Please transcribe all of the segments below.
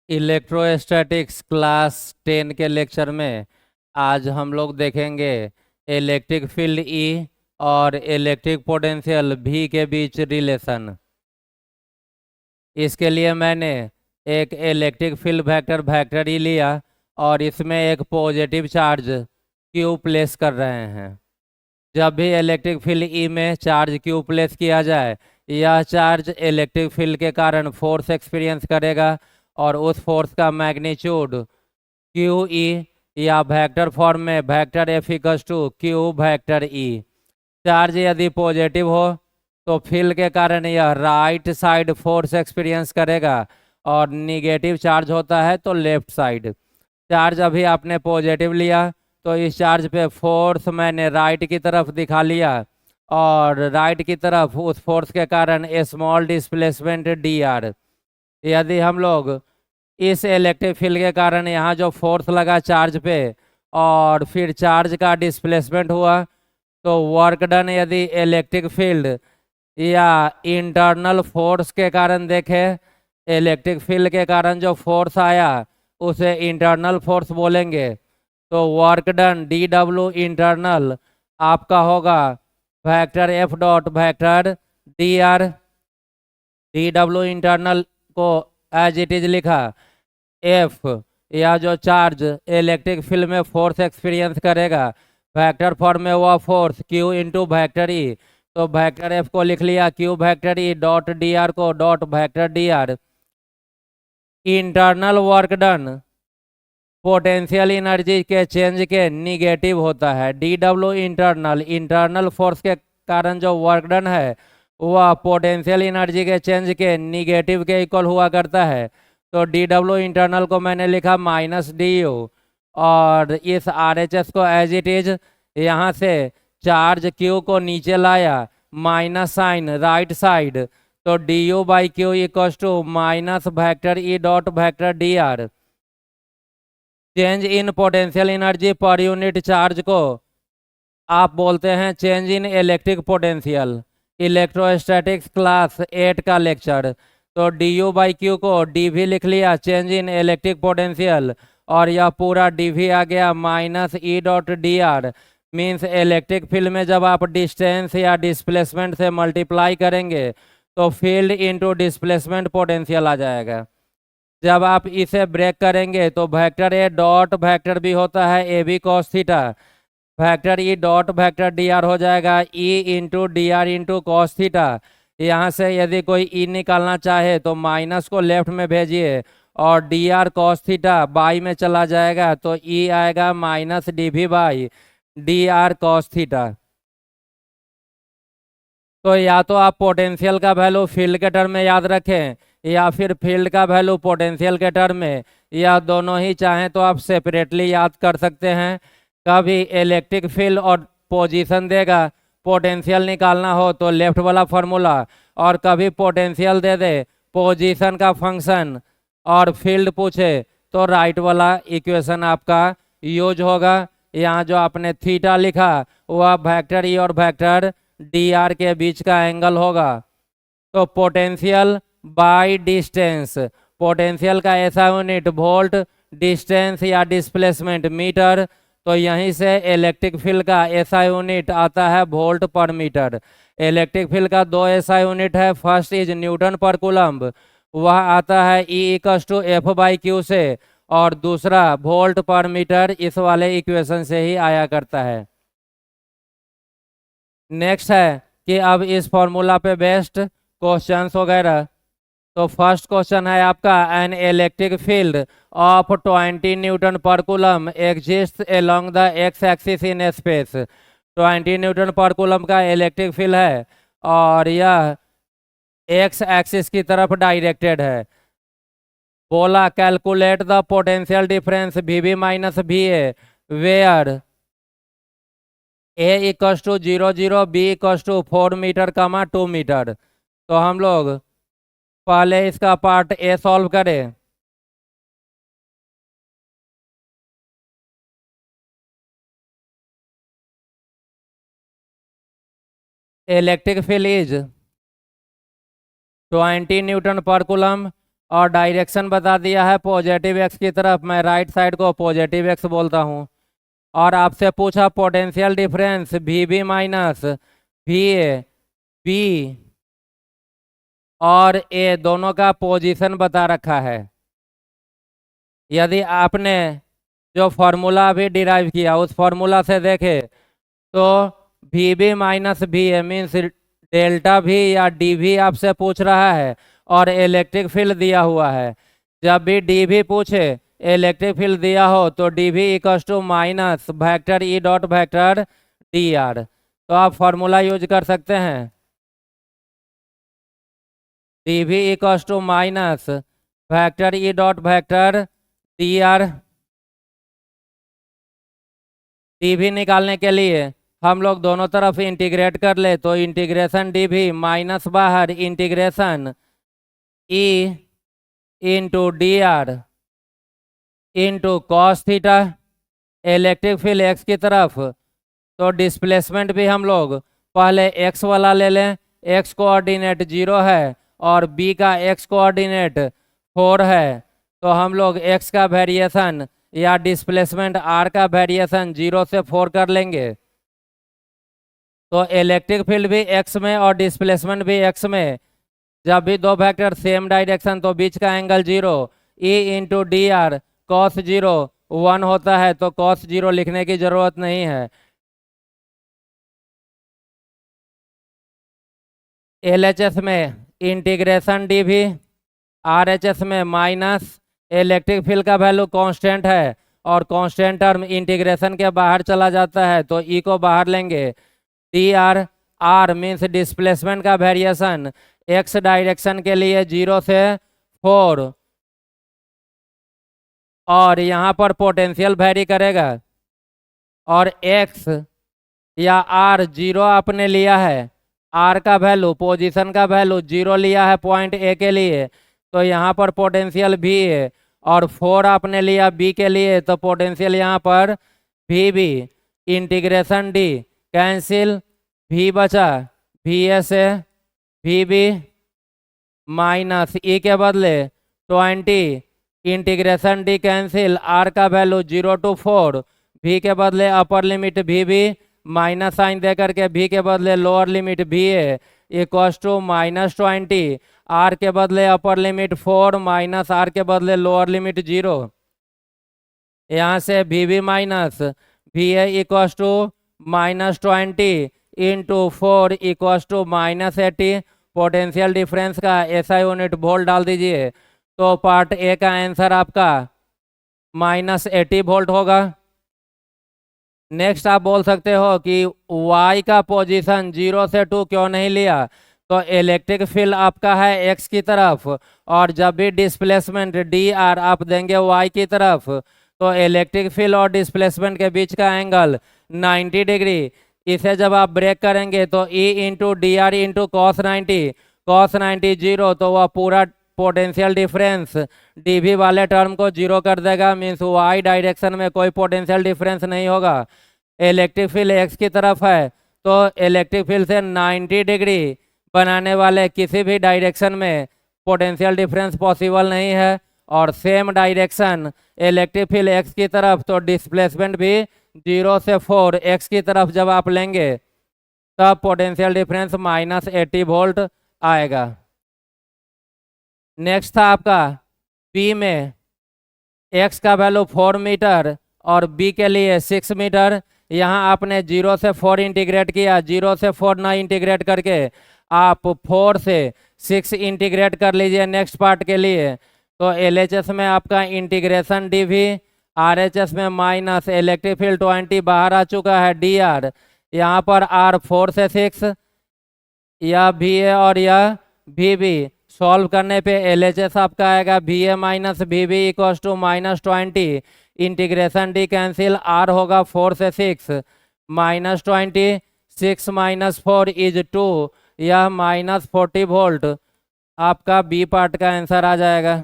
Electrostatics class 10 के lecture में आज हम लोग देखेंगे इलेक्ट्रिक फील्ड ई और इलेक्ट्रिक पोटेंशियल भी के बीच रिलेशन। इसके लिए मैंने एक electric field vector vector E लिया और इसमें एक पॉजिटिव चार्ज क्यू प्लेस कर रहे हैं। जब भी इलेक्ट्रिक फील्ड ई में चार्ज क्यू प्लेस किया जाए, यह चार्ज इलेक्ट्रिक फील्ड के कारण फोर्स एक्सपीरियंस करेगा और उस फोर्स का मैग्नीट्यूड क्यू ई या वेक्टर फॉर्म में vector F equals to Q vector E. Charge यदि पॉजिटिव हो तो फील्ड के कारण यह राइट साइड फोर्स एक्सपीरियंस करेगा और निगेटिव चार्ज होता है तो लेफ्ट साइड। चार्ज अभी आपने पॉजिटिव लिया तो इस चार्ज पे फोर्स मैंने राइट की तरफ दिखा लिया और राइट की तरफ उस फोर्स के कारण स्मॉल डिस्प्लेसमेंट डी आर। यदि हम लोग इस इलेक्ट्रिक फील्ड के कारण यहाँ जो फोर्स लगा चार्ज पे और फिर चार्ज का डिस्प्लेसमेंट हुआ तो वर्क डन यदि इलेक्ट्रिक फील्ड या इंटरनल फोर्स के कारण देखे, इलेक्ट्रिक फील्ड के कारण जो फोर्स आया उसे इंटरनल फोर्स बोलेंगे। तो work done D W internal आपका होगा vector F dot vector D R. D W internal को एज इट इज लिखा, एफ या जो चार्ज इलेक्ट्रिक फील्ड में फोर्स एक्सपीरियंस करेगा वेक्टर फॉर्म में वह force Q into vector E. तो वेक्टर एफ को लिख लिया Q vector E dot D R co dot vector D R. Internal work done potential energy के चेंज के निगेटिव होता है। D W internal internal force के कारण जो वर्क डन है वह पोटेंशियल एनर्जी के चेंज के निगेटिव के इक्वल हुआ करता है। तो डी डब्ल्यू इंटरनल को मैंने लिखा माइनस डी यू और इस आर एच एस को एज इट इज यहाँ से चार्ज क्यू को नीचे लाया माइनस साइन राइट साइड। तो D U by Q equal to minus vector E dot vector D R. Change in potential energy per unit charge को आप बोलते हैं change in electric potential. Electrostatics class 8 का lecture. तो D U by Q को D V लिख लिया change in electric potential और यह पूरा डी वी आ गया minus E dot D R. Means electric field में जब आप डिस्टेंस या डिस्प्लेसमेंट से मल्टीप्लाई करेंगे तो फील्ड इनटू डिस्प्लेसमेंट पोटेंशियल आ जाएगा। जब आप इसे ब्रेक करेंगे तो vector A dot vector B होता है A B cos theta, vector E dot vector D R हो जाएगा E into D R into cos theta. यहाँ से यदि कोई ई निकालना चाहे तो माइनस को लेफ्ट में भेजिए और D R cos theta by में चला जाएगा तो ई आएगा minus D we by D R cos theta. तो या तो आप पोटेंशियल का वैल्यू फील्ड के टर्म में याद रखें या फिर फील्ड का वैल्यू पोटेंशियल के टर्म में, या दोनों ही चाहें तो आप सेपरेटली याद कर सकते हैं। कभी इलेक्ट्रिक फील्ड और पोजीशन देगा, पोटेंशियल निकालना हो तो लेफ्ट वाला फॉर्मूला, और कभी पोटेंशियल दे दे पोजीशन का फंक्शन और फील्ड पूछे तो राइट वाला इक्वेशन आपका यूज होगा। यहाँ जो आपने थीटा लिखा वह वेक्टर ई और वेक्टर डी आर के बीच का एंगल होगा। तो पोटेंशियल बाय डिस्टेंस, पोटेंशियल का ऐसा यूनिट वोल्ट, डिस्टेंस या डिस्प्लेसमेंट मीटर। तो यहीं से इलेक्ट्रिक फील्ड का ऐसा यूनिट आता है वोल्ट पर मीटर। इलेक्ट्रिक फील्ड का दो ऐसा यूनिट है, फर्स्ट इज न्यूटन पर कूलम्ब, वह आता है E equals to F by Q से, और दूसरा वोल्ट पर मीटर इस वाले इक्वेशन से ही आया करता है। नेक्स्ट है कि अब इस फॉर्मूला पे बेस्ड क्वेश्चंस वगैरह। तो फर्स्ट क्वेश्चन है आपका an electric field of 20 newton per coulomb exist along the x axis in space. 20 newton per coulomb का इलेक्ट्रिक फील्ड है और यह एक्स एक्सिस की तरफ डायरेक्टेड है। बोला calculate the potential difference V B minus V A where A equals to 0 0 B equals to 4 metre comma 2 metre. तो हम लोग पहले इसका पार्ट ए सॉल्व करें। Electric field is 20 newton per coulomb और डायरेक्शन बता दिया है पॉजिटिव एक्स की तरफ। मैं राइट साइड को पॉजिटिव एक्स बोलता हूँ। और आपसे पूछा potential difference V B minus V A, B और ए दोनों का पोजीशन बता रखा है। यदि आपने जो फॉर्मूला अभी डिराइव किया उस फॉर्मूला से देखे तो V B minus V A means delta V या डी वी आपसे पूछ रहा है और इलेक्ट्रिक फील्ड दिया हुआ है। जब भी डी वी पूछे इलेक्ट्रिक फील्ड दिया हो तो D V equals to minus vector E dot vector D R. तो आप फॉर्मूला यूज कर सकते हैं। D V equals to minus vector E dot vector D R. D V निकालने के लिए हम लोग दोनों तरफ इंटीग्रेट कर ले तो इंटीग्रेशन डी वी माइनस बाहर इंटीग्रेशन ई into D R into cos theta. Electric field x की तरफ तो डिस्प्लेसमेंट भी हम लोग पहले एक्स वाला ले लें। एक्स कोऑर्डिनेट 0 है और बी का एक्स कोऑर्डिनेट 4 है। तो हम लोग एक्स का वेरिएशन या डिस्प्लेसमेंट आर का वेरिएशन 0 से 4 कर लेंगे। तो इलेक्ट्रिक फील्ड भी एक्स में और डिस्प्लेसमेंट भी एक्स में। जब भी दो वेक्टर सेम डायरेक्शन तो बीच का angle 0। E into D are cos 0 1 होता है तो कॉस 0 लिखने की जरूरत नहीं है। एलएचएस में इंटीग्रेशन डी भी, आरएचएस में माइनस। इलेक्ट्रिक फील्ड का वैल्यू कांस्टेंट है और कांस्टेंट टर्म इंटीग्रेशन के बाहर चला जाता है तो ई को बाहर लेंगे। D R, R means displacement का वेरिएशन एक्स डायरेक्शन के लिए 0 से 4 और यहाँ पर पोटेंशियल वेरी करेगा। और एक्स या आर 0 आपने लिया है, आर का वैल्यू पोजीशन का वैल्यू 0 लिया है पॉइंट ए के लिए तो यहाँ पर पोटेंशियल भी है। और 4 आपने लिया बी के लिए तो पोटेंशियल यहाँ पर भी बी। इंटीग्रेशन डी कैंसिल, भी बचा भी ए से भी बी माइनस ई के बदले 20 इंटीग्रेशन डी कैंसिल, आर का वैल्यू 0 to 4, भी के बदले अपर लिमिट भी बी माइनस साइन दे करके भी के बदले लोअर लिमिट भी ए इक्वल्स टू -20, आर के बदले अपर लिमिट 4 माइनस आर के बदले लोअर लिमिट 0। यहाँ से भी B minus V A equals to -20 into 4 equals to -80। Potential difference का एसआई यूनिट वोल्ट डाल दीजिए तो पार्ट ए का आंसर आपका -80 वोल्ट होगा। नेक्स्ट आप बोल सकते हो कि y का पोजीशन 0 से 2 क्यों नहीं लिया। तो इलेक्ट्रिक फील्ड आपका है x की तरफ और जब भी डिस्प्लेसमेंट डी आर आप देंगे y की तरफ तो इलेक्ट्रिक फील्ड और डिस्प्लेसमेंट के बीच का एंगल 90 डिग्री। इसे जब आप ब्रेक करेंगे तो E into D R into cos 90 0 तो वह पूरा पोटेंशियल डिफरेंस डीवी वाले टर्म को 0 कर देगा। मीन्स वाई डायरेक्शन में कोई पोटेंशियल डिफरेंस नहीं होगा। इलेक्ट्रिक फील्ड एक्स की तरफ है तो इलेक्ट्रिक फील्ड से 90 डिग्री बनाने वाले किसी भी डायरेक्शन में पोटेंशियल डिफरेंस पॉसिबल नहीं है। और same direction electric field x की तरफ तो डिस्प्लेसमेंट भी 0 से 4 एक्स की तरफ जब आप लेंगे तब पोटेंशियल डिफरेंस -80 वोल्ट आएगा। नेक्स्ट था आपका बी में एक्स का वैल्यू 4 मीटर और बी के लिए 6 मीटर। यहाँ आपने 0 से 4 इंटीग्रेट किया, 0 से 4 ना इंटीग्रेट करके आप 4 से 6 इंटीग्रेट कर लीजिए नेक्स्ट पार्ट के लिए। तो एलएचएस में आपका इंटीग्रेशन डी वी, आरएचएस में माइनस इलेक्ट्रिक फील्ड 20 बाहर आ चुका है डी आर। यहाँ पर आर 4 से 6 या भी ए और यह भी बी सॉल्व करने पे एलएचएस आपका आएगा V A minus V B equals to -20 integration D cancel, R होगा 4 से 6 -20 6 - 4 इज 2 यह -40 वोल्ट आपका बी पार्ट का आंसर आ जाएगा।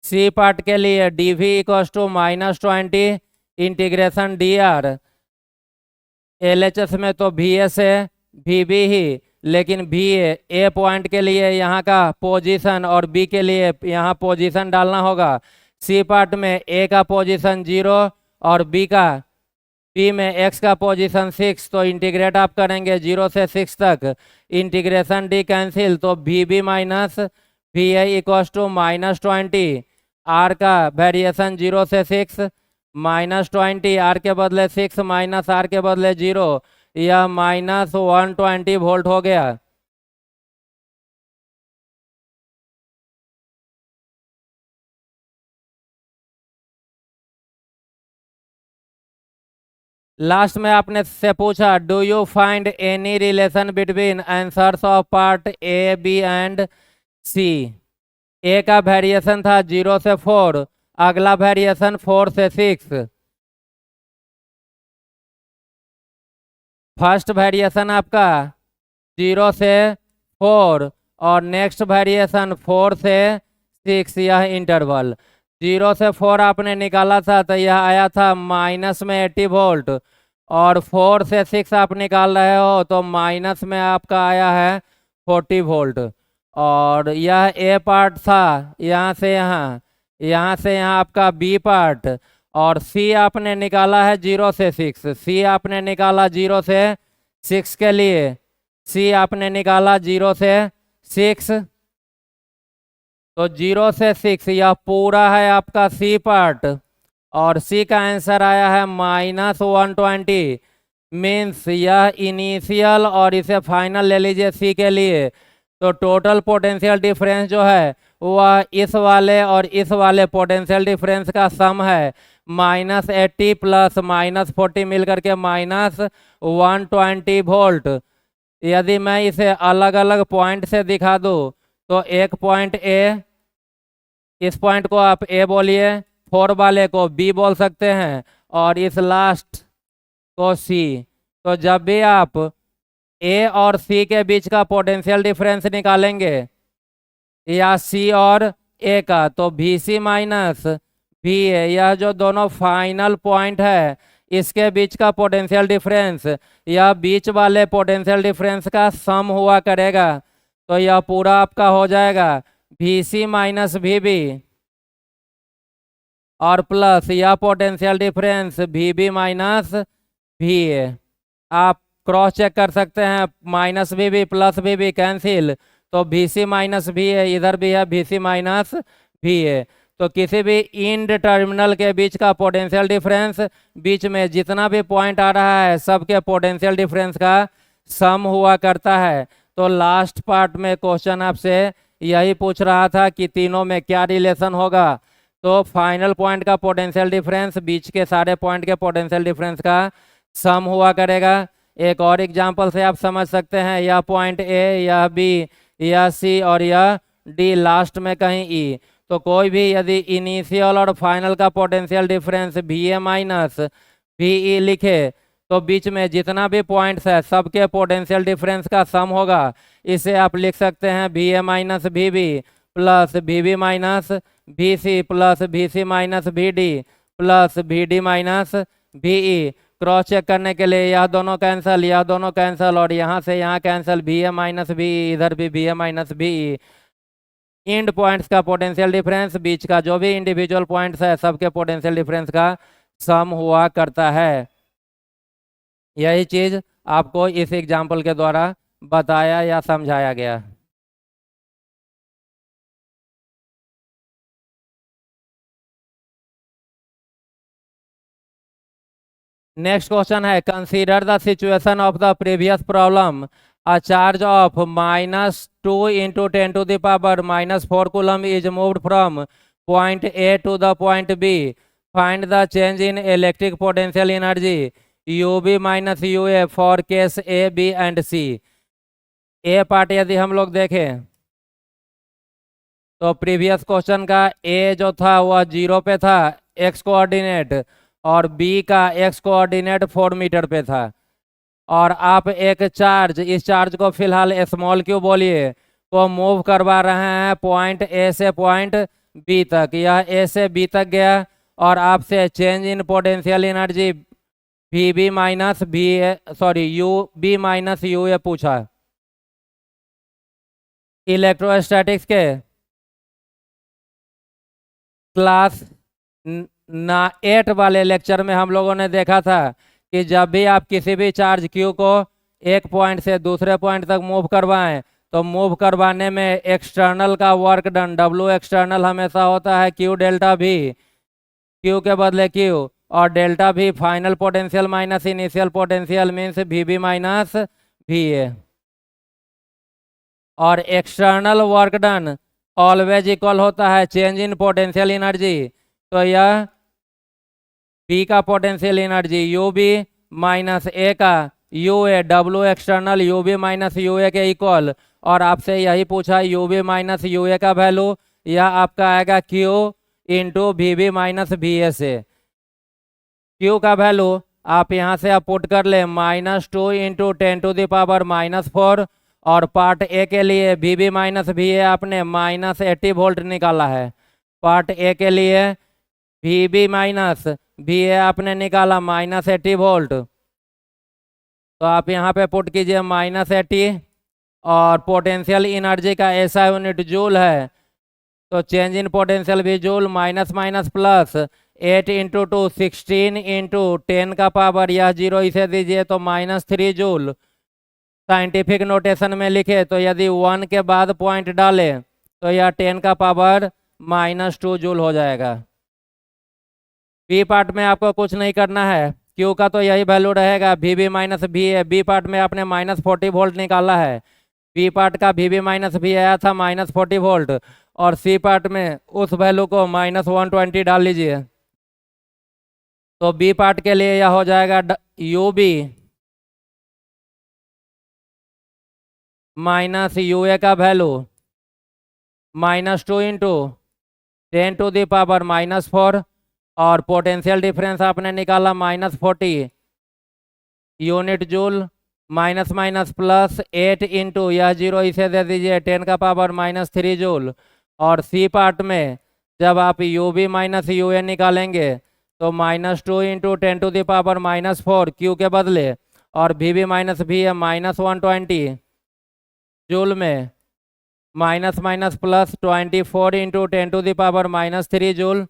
सी पार्ट के लिए D V equals to -20 integration D R. LHS में तो भी ए से भी बी ही लेकिन बी ए पॉइंट के लिए यहाँ का पोजीशन और बी के लिए यहाँ पोजीशन डालना होगा। सी पार्ट में ए का पोजीशन 0 और बी में एक्स का पोजीशन 6, तो इंटीग्रेट आप करेंगे 0 से 6 तक, इंटीग्रेशन डी कैंसिल, तो V minus B A equals to -20, R का वेरिएशन 0 से 6 -20, आर के बदले 6 माइनस आर के बदले 0, यह -120 वोल्ट हो गया। लास्ट में आपने से पूछा do you find any relation between answers of part A B and C. A का वेरिएशन था 0 से 4, अगला वेरिएशन 4 से 6। फर्स्ट वेरिएशन आपका 0 से 4 और नेक्स्ट वेरिएशन 4 से 6, यह इंटरवल 0 से 4 आपने निकाला था तो यह आया था माइनस में 80 वोल्ट, और 4 से 6 आप निकाल रहे हो तो माइनस में आपका आया है 40 वोल्ट। और यह ए पार्ट था यहाँ से यहाँ, यहाँ से यहाँ आपका बी पार्ट, और सी आपने निकाला है 0 से 6। सी आपने निकाला 0 से 6 के लिए, सी आपने निकाला 0 से 6, तो 0 से 6 यह पूरा है आपका सी पार्ट, और सी का आंसर आया है -120। मीन्स यह इनिशियल और इसे फाइनल ले लीजिए सी के लिए, तो टोटल पोटेंशियल डिफरेंस जो है वह इस वाले और इस वाले पोटेंशियल डिफरेंस का सम है। -80 प्लस -40 मिलकर के -120 वोल्ट। यदि मैं इसे अलग अलग पॉइंट से दिखा दूँ तो एक पॉइंट ए, इस पॉइंट को आप ए बोलिए, 4 वाले को बी बोल सकते हैं, और इस लास्ट को सी। तो जब भी आप ए और सी के बीच का पोटेंशियल डिफरेंस निकालेंगे या सी और ए का, तो बी सी माइनस बी ए, यह जो दोनों फाइनल पॉइंट है इसके बीच का पोटेंशियल डिफरेंस या बीच वाले पोटेंशियल डिफरेंस का सम हुआ करेगा। तो यह पूरा आपका हो जाएगा V C minus V B और प्लस यह potential difference V B minus V A. आप क्रॉस चेक कर सकते हैं, minus V B plus V B cancel, तो V C minus V A, इधर भी है V C minus V A. तो किसी भी इंड टर्मिनल के बीच का पोटेंशियल डिफरेंस, बीच में जितना भी पॉइंट आ रहा है सबके पोटेंशियल डिफरेंस का सम हुआ करता है। तो लास्ट पार्ट में क्वेश्चन आपसे यही पूछ रहा था कि तीनों में क्या रिलेशन होगा। तो फाइनल पॉइंट का पोटेंशियल डिफरेंस बीच के सारे पॉइंट के पोटेंशियल डिफरेंस का सम हुआ करेगा। एक और एग्जांपल से आप समझ सकते हैं, यह पॉइंट ए, यह बी, यह सी और यह डी, लास्ट में कहीं ई। तो कोई भी यदि इनिशियल और फाइनल का पोटेंशियल डिफरेंस वी ए माइनस वी ई लिखे तो बीच में जितना भी पॉइंट्स है सबके पोटेंशियल डिफरेंस का सम होगा। इसे आप लिख सकते हैं वी ए minus V B plus V B minus V C plus V C minus V D plus V D minus V E. Cross check करने के लिए यह दोनों कैंसल, यह दोनों कैंसल, और यहाँ से यहाँ कैंसल, वी ए माइनस वी, इधर भी वी ए माइनस वी। इंड पॉइंट्स का पोटेंशियल डिफरेंस बीच का जो भी इंडिविजुअल पॉइंट्स है सबके पोटेंशियल डिफरेंस का सम हुआ करता है। यही चीज आपको इस एग्जाम्पल के द्वारा बताया या समझाया गया। नेक्स्ट क्वेश्चन है, consider the situation of the previous problem. A charge of -2 × 10⁻⁻⁴ coulomb is moved from point A to the point B. Find the change in electric potential energy UB minus UA for case A, B and C. A part यदि हम लोग देखें तो previous question का A जो था वह 0 पे था x कोऑर्डिनेट, और B का x कोऑर्डिनेट 4 मीटर पे था। और आप एक चार्ज, इस चार्ज को फिलहाल स्मॉल क्यू बोलिए, को मूव करवा रहे हैं पॉइंट ए से पॉइंट बी तक। यह ए से बी तक गया और आपसे change in potential energy V B minus B A, sorry U B minus U A पूछा। इलेक्ट्रोस्टैटिक्स के क्लास 8 वाले लेक्चर में हम लोगों ने देखा था कि जब भी आप किसी भी चार्ज क्यू को एक पॉइंट से दूसरे पॉइंट तक मूव करवाएं तो मूव करवाने में एक्सटर्नल का वर्क डन डब्ल्यू एक्सटर्नल हमेशा होता है क्यू डेल्टा भी, क्यू के बदले क्यू, और डेल्टा भी final potential minus initial potential means V B minus V A. और external work done always equal होता है चेंज इन पोटेंशियल एनर्जी, तो यह बी का potential energy U B minus A का U A W external U B minus U A के equal. और आपसे यही पूछा U B minus U A का वैल्यू, यह आपका आएगा Q into V B minus V A से। क्यू का वैल्यू आप यहाँ से आप पुट कर ले -2 इंटू 10⁻⁻⁴, और पार्ट ए के लिए V B minus V A आपने -80 वोल्ट निकाला है। पार्ट ए के लिए V B minus V A आपने निकाला -80 वोल्ट, तो आप यहाँ पे पुट कीजिए -80, और पोटेंशियल एनर्जी का ऐसा यूनिट जूल है, तो चेंज इन पोटेंशियल भी joule, minus minus plus 8 into 2 16 into 10 का पावर यह 0 इसे दीजिए तो -3 जूल। साइंटिफिक नोटेशन में लिखे तो यदि 1 के बाद पॉइंट डाले तो यह 10 का पावर -2 जूल हो जाएगा। बी पार्ट में आपको कुछ नहीं करना है, क्यू का तो यही वैल्यू रहेगा V B minus V A. B part में आपने -40 वोल्ट निकाला है, बी पार्ट का वी बी माइनस वी आया था -40 वोल्ट, और सी पार्ट में उस वैल्यू को -120 डाल लीजिए, तो बी पार्ट के लिए यह हो जाएगा you B minus U A का वैल्यू -2 इंटू 10⁻⁻⁴, और पोटेंशियल डिफरेंस आपने निकाला -40 unit joule, minus minus plus 8 into यह 0 इसे दे दीजिए 10 का पावर -3 जूल। और सी पार्ट में जब आप U B minus U A निकालेंगे तो -2 इंटू 10⁻⁻⁴ क्यू के बदले, और V B minus V A -120 joule में minus minus plus 24 into 10⁻⁻³ joule,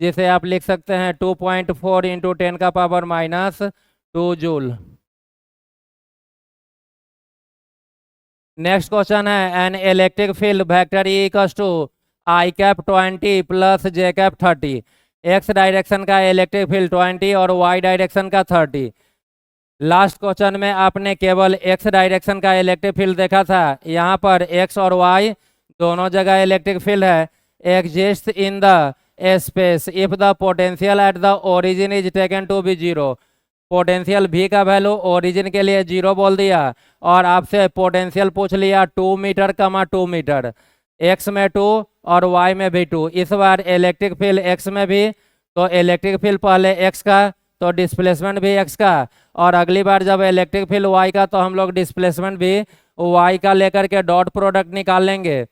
जिसे आप लिख सकते हैं 2.4 इंटू 10 का पावर -2 जूल। नेक्स्ट क्वेश्चन है an electric field vector E equals to I cap 20 plus J cap 30। X direction का इलेक्ट्रिक फील्ड 20 और वाई डायरेक्शन का 30। लास्ट क्वेश्चन में आपने केवल एक्स डायरेक्शन का इलेक्ट्रिक फील्ड देखा था, यहाँ पर एक्स और वाई दोनों जगह इलेक्ट्रिक फील्ड है। Exist in the space if the potential at the origin is taken to be 0। Potential V का वैल्यू ओरिजिन के लिए 0 बोल दिया, और आपसे पोटेंशियल पूछ लिया 2 मीटर 2 मीटर, एक्स में 2 और वाई में भी 2। इस बार इलेक्ट्रिक फील्ड एक्स में भी, तो इलेक्ट्रिक फील्ड पहले एक्स का तो डिस्प्लेसमेंट भी एक्स का, और अगली बार जब इलेक्ट्रिक फील्ड वाई का तो हम लोग डिस्प्लेसमेंट भी वाई का लेकर के डॉट प्रोडक्ट निकाल लेंगे।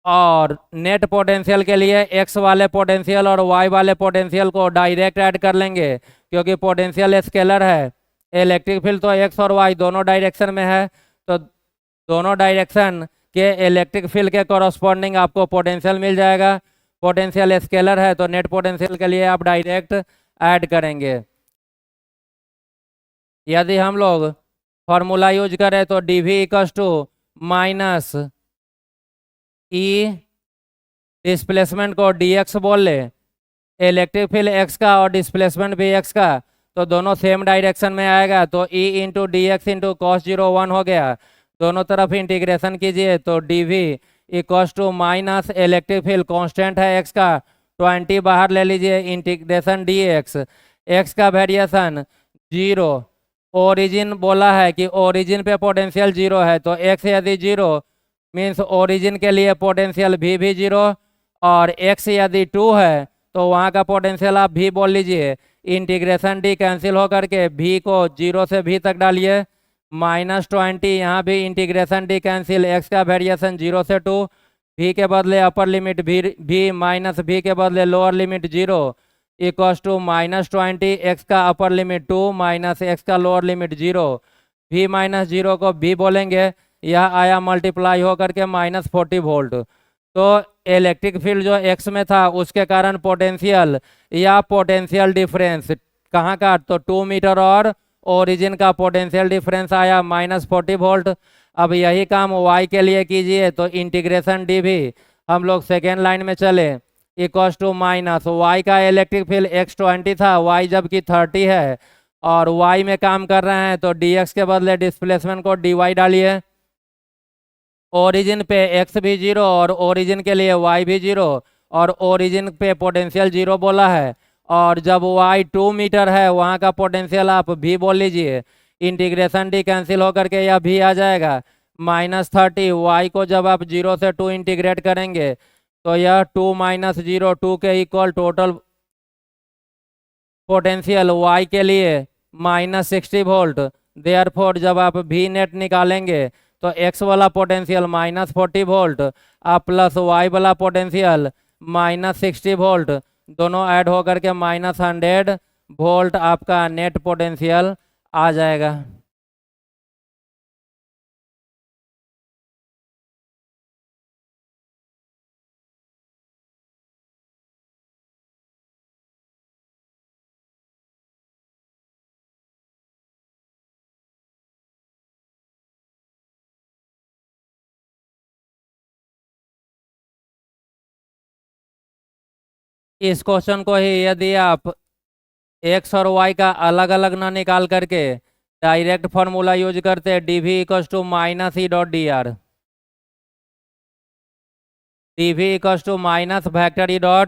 और नेट पोटेंशियल के लिए एक्स वाले पोटेंशियल और वाई वाले पोटेंशियल को डायरेक्ट ऐड कर लेंगे, क्योंकि पोटेंशियल स्केलर है। इलेक्ट्रिक फील्ड तो एक्स और वाई दोनों डायरेक्शन में है, तो दोनों डायरेक्शन के इलेक्ट्रिक फील्ड के कॉरस्पॉन्डिंग आपको पोटेंशियल मिल जाएगा। पोटेंशियल स्केलर है तो नेट पोटेंशियल के लिए आप डायरेक्ट ऐड करेंगे। यदि हम लोग फॉर्मूला यूज करें तो D V equals to minus E displacement को डी एक्स बोल ले, इलेक्ट्रिक फील्ड एक्स का और डिस्प्लेसमेंट भी एक्स का, तो दोनों सेम डायरेक्शन में आएगा, तो E into D X into cos 0 1 हो गया। दोनों तरफ इंटीग्रेशन कीजिए तो D V equals to minus electric field constant है एक्स का 20 बाहर ले लीजिए, इंटीग्रेशन डी एक्स, एक्स का वेरिएशन 0, ओरिजिन बोला है कि ओरिजिन पे पोटेंशियल 0 है, तो एक्स यदि 0 मीन्स ओरिजिन के लिए पोटेंशियल भी 0, और एक्स यदि 2 है तो वहाँ का पोटेंशियल आप भी बोल लीजिए। इंटीग्रेशन डी कैंसिल हो करके भी को 0 से भी तक डालिए, -20 यहाँ भी इंटीग्रेशन डी कैंसिल, एक्स का वेरिएशन 0 से 2, भी के बदले अपर लिमिट भी माइनस भी के बदले lower limit 0 equals to -20, X का अपर लिमिट 2 माइनस एक्स का लोअर लिमिट 0, भी -0 को भी बोलेंगे यह आया मल्टीप्लाई होकर के -40 वोल्ट। तो इलेक्ट्रिक फील्ड जो एक्स में था उसके कारण पोटेंशियल या पोटेंशियल डिफरेंस कहाँ का, तो 2 मीटर और ओरिजिन का पोटेंशियल डिफरेंस आया -40 वोल्ट। अब यही काम y के लिए कीजिए, तो इंटीग्रेशन डी भी हम लोग सेकेंड लाइन में चले, इक्वल टू माइनस वाई का इलेक्ट्रिक फील्ड x20 था, y जबकि 30 है और y में काम कर रहे हैं, तो dx के बदले डिस्प्लेसमेंट को dy डालिए। ओरिजिन पे x भी 0 और ओरिजिन के लिए y भी 0 और ओरिजिन पे पोटेंशियल 0 बोला है, और जब y 2 मीटर है वहाँ का पोटेंशियल आप v बोल लीजिए। इंटीग्रेशन डी कैंसिल होकर के यह v आ जाएगा -30। y को जब आप 0 से 2 इंटीग्रेट करेंगे तो यह 2 - 0 2 के इक्वल टोटल पोटेंशियल y के लिए -60 वोल्ट। देयरफॉर जब आप v नेट निकालेंगे तो x वाला पोटेंशियल -40 वोल्ट आप प्लस y वाला पोटेंशियल -60 वोल्ट, दोनों ऐड होकर के -100 वोल्ट आपका नेट पोटेंशियल आ जाएगा। इस क्वेश्चन को ही यदि आप एक्स और वाई का अलग अलग ना निकाल करके डायरेक्ट फॉर्मूला यूज करते, D we equals to -E.dr, D we equals to -E.dr,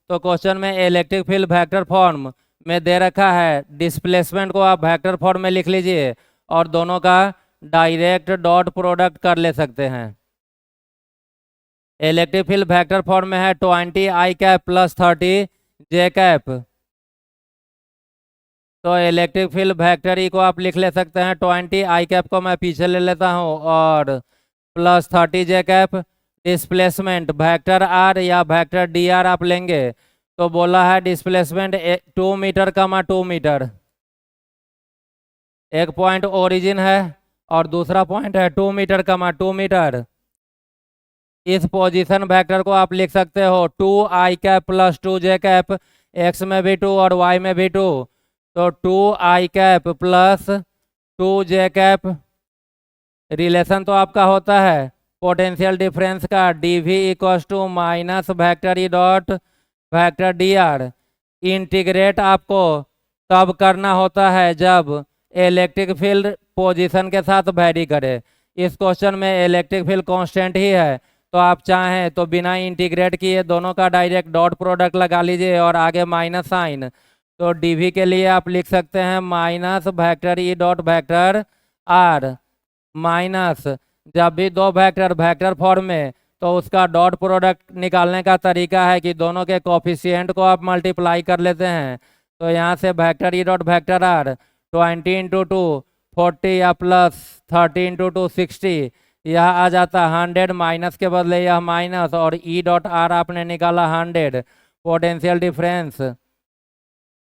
तो क्वेश्चन में इलेक्ट्रिक फील्ड वेक्टर फॉर्म में दे रखा है, डिस्प्लेसमेंट को आप वेक्टर फॉर्म में लिख लीजिए और दोनों का डायरेक्ट डॉट प्रोडक्ट कर ले सकते हैं। इलेक्ट्रिक फील्ड वेक्टर फॉर्म में है 20 i cap plus 30 j cap, तो इलेक्ट्रिक फील्ड वेक्टर ई को आप लिख ले सकते हैं 20 i कैप को मैं पीछे ले लेता हूं और plus 30 j cap. Displacement vector R या वेक्टर डी आर आप लेंगे, तो बोला है डिस्प्लेसमेंट 2 मीटर कमा 2 मीटर, एक पॉइंट ओरिजिन है और दूसरा पॉइंट है 2 मीटर कमा 2 मीटर। इस पोजीशन वेक्टर को आप लिख सकते हो 2 i cap plus 2 j cap, x में भी 2 और y में भी 2, तो 2 i cap plus 2 j cap. Relation तो आपका होता है पोटेंशियल डिफरेंस का, D we equals to minus vector E dot vector D R. Integrate आपको तब करना होता है जब इलेक्ट्रिक फील्ड पोजीशन के साथ वेरी करे। इस क्वेश्चन में इलेक्ट्रिक फील्ड कांस्टेंट ही है, तो आप चाहें तो बिना इंटीग्रेट किए दोनों का डायरेक्ट डॉट प्रोडक्ट लगा लीजिए और आगे माइनस साइन, तो डीवी के लिए आप लिख सकते हैं minus vector E dot vector R minus, जब भी दो वेक्टर वेक्टर फॉर्म में तो उसका डॉट प्रोडक्ट निकालने का तरीका है कि दोनों के कोफिशिएंट को आप मल्टीप्लाई कर लेते हैं, तो यहाँ से vector E dot vector R 20 × 2 40 या प्लस 30 × 2 60, यह आ जाता 100, माइनस के बदले यह माइनस और ई डॉट आर आपने निकाला 100, पोटेंशियल डिफरेंस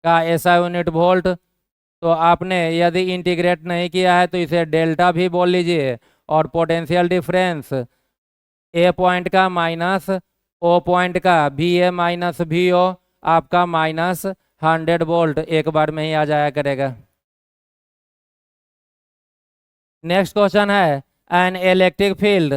का ऐसा यूनिट वोल्ट। तो आपने यदि इंटीग्रेट नहीं किया है तो इसे डेल्टा भी बोल लीजिए, और पोटेंशियल डिफरेंस ए पॉइंट का माइनस ओ पॉइंट का वी ए माइनस वी ओ आपका -100 वोल्ट एक बार में ही आ जाया करेगा। नेक्स्ट क्वेश्चन है an electric field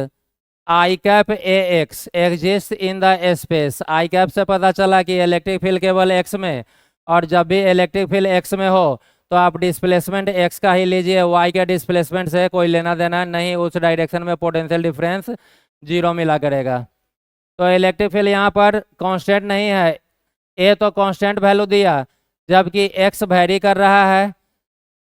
I cap A x exist in the space. I cap से पता चला कि इलेक्ट्रिक फील्ड केवल एक्स में, और जब भी इलेक्ट्रिक फील्ड एक्स में हो तो आप डिस्प्लेसमेंट एक्स का ही लीजिए, वाई के डिस्प्लेसमेंट से कोई लेना देना नहीं, उस डायरेक्शन में पोटेंशियल डिफरेंस 0 मिला करेगा। तो इलेक्ट्रिक फील्ड यहाँ पर कांस्टेंट नहीं है, ए तो कांस्टेंट वैल्यू दिया, जबकि एक्स वेरी कर रहा है।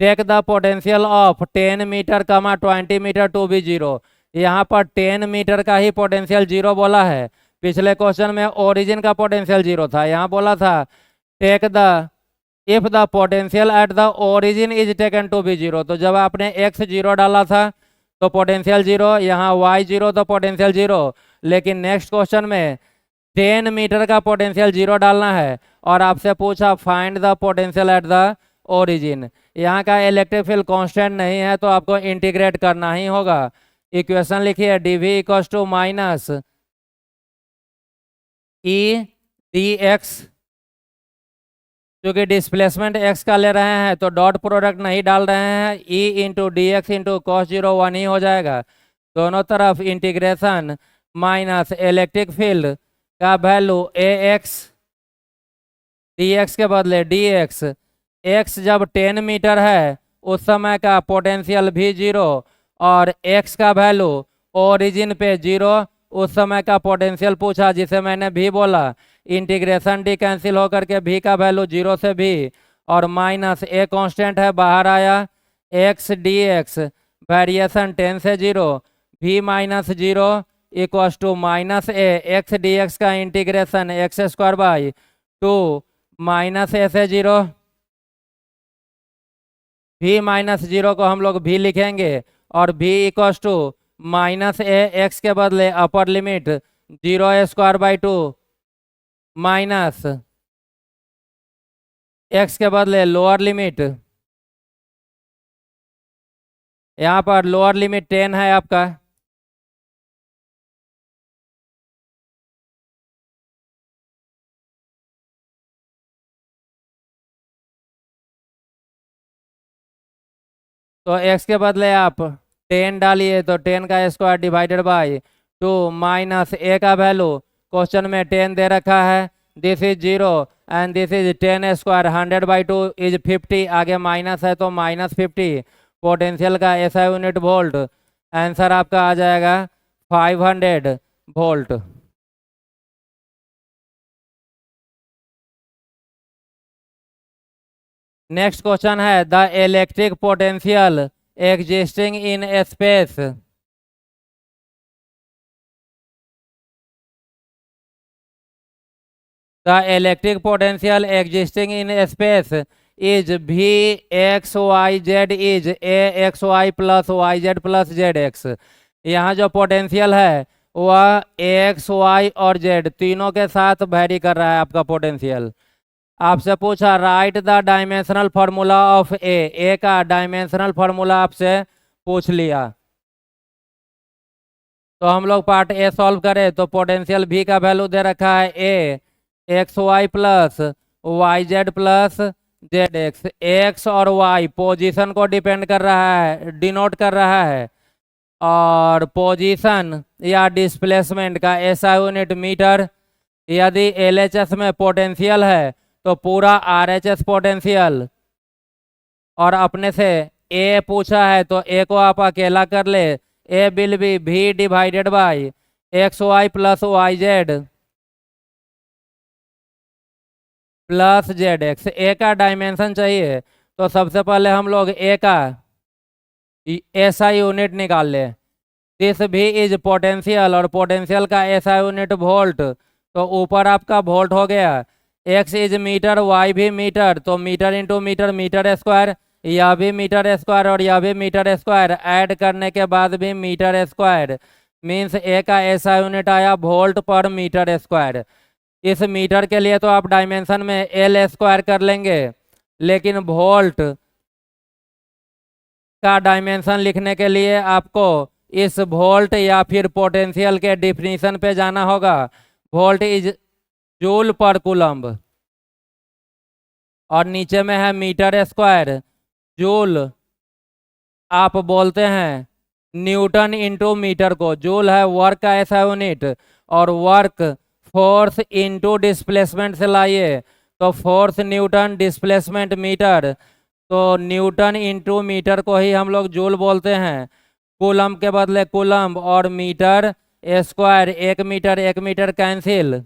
Take the potential of 10 metre comma 20 metre to be 0, यहाँ पर 10 मीटर का ही पोटेंशियल 0 बोला है। पिछले क्वेश्चन में ओरिजिन का पोटेंशियल 0 था, यहाँ बोला था take the if the potential at the origin is taken to be 0, तो जब आपने x 0 डाला था तो पोटेंशियल 0, यहाँ y 0 तो पोटेंशियल 0, लेकिन नेक्स्ट क्वेश्चन में 10 मीटर का पोटेंशियल 0 डालना है और आपसे पूछा find the potential at the origin. यहाँ का इलेक्ट्रिक फील्ड कांस्टेंट नहीं है तो आपको इंटीग्रेट करना ही होगा। इक्वेशन लिखिए dv equals to minus E D X, क्योंकि डिस्प्लेसमेंट x का ले रहे हैं तो डॉट प्रोडक्ट नहीं डाल रहे हैं, ई into D X into cos 0 1 ही हो जाएगा। दोनों तरफ इंटीग्रेशन माइनस इलेक्ट्रिक फील्ड का वैल्यू ए एक्स डी एक्स के बदले डी एक्स, एक्स जब 10 मीटर है उस समय का पोटेंशियल भी 0 और x का वैल्यू ओरिजिन पे 0 उस समय का पोटेंशियल पूछा जिसे मैंने भी बोला। इंटीग्रेशन डी कैंसिल होकर के भी का वैल्यू 0 से भी और माइनस ए कांस्टेंट है बाहर आया, एक्स डी एक्स वेरिएशन 10 से 0 भी minus 0 equals to minus A X D X का integration X square by 2 minus A से 0, भी माइनस 0 को हम लोग भी लिखेंगे और V equals to minus A X के बदले अपर लिमिट 0² 2 माइनस एक्स के बदले लोअर लिमिट, यहाँ पर लोअर लिमिट 10 है आपका, तो x के बदले आप 10 डालिए तो 10 का square divided by 2 minus A का वैल्यू क्वेश्चन में 10 दे रखा है, this is 0 and this is 10 square 100/2 is 50, आगे माइनस है तो -50, पोटेंशियल का SI यूनिट वोल्ट, आंसर आपका आ जाएगा 500 वोल्ट। नेक्स्ट क्वेश्चन है the electric potential existing in space, the electric potential existing in space is v x y z is a x y plus y z plus z x। यहाँ जो potential है वह x y और z तीनों के साथ vary कर रहा है आपका पोटेंशियल। आपसे पूछा right the dimensional formula of A का डायमेंशनल फार्मूला आपसे पूछ लिया, तो हम लोग पार्ट ए सॉल्व करें तो पोटेंशियल v का वैल्यू दे रखा है a X Y plus Y Z plus Z X, X और वाई पोजीशन को डिपेंड कर रहा है, डिनोट कर रहा है, और पोजीशन या डिस्प्लेसमेंट का SI यूनिट मीटर। यदि LHS में पोटेंशियल है तो पूरा RHS पोटेंशियल, और अपने से A पूछा है तो A को आप अकेला कर ले, A will be V divided by X Y plus Y Z plus Z X. A का डायमेंशन चाहिए तो सबसे पहले हम लोग ए का SI यूनिट निकाल ले, दिस भी इज पोटेंशियल और पोटेंशियल का SI यूनिट वोल्ट, तो ऊपर आपका वोल्ट हो गया, एक्स इज मीटर वाई भी मीटर, तो metre into metre metre square, यह भी मीटर स्क्वायर और यह भी मीटर स्क्वायर, ऐड करने के बाद भी मीटर स्क्वायर, मीन्स ए का SI यूनिट आया वोल्ट पर मीटर स्क्वायर। इस मीटर के लिए तो आप डायमेंशन में L स्क्वायर कर लेंगे, लेकिन वोल्ट का डायमेंशन लिखने के लिए आपको इस वोल्ट या फिर पोटेंशियल के डिफिनीशन पे जाना होगा। वोल्ट इज जूल पर कूलम्ब और नीचे में है मीटर स्क्वायर, जूल आप बोलते हैं न्यूटन इंटू मीटर को, जूल है वर्क का SI यूनिट और वर्क फोर्स इंटू डिस्प्लेसमेंट से लाइए तो फोर्स न्यूटन डिस्प्लेसमेंट मीटर, तो न्यूटन इंटू मीटर को ही हम लोग जूल बोलते हैं, कूलम के बदले कूलम और मीटर स्क्वायर, एक मीटर कैंसिल।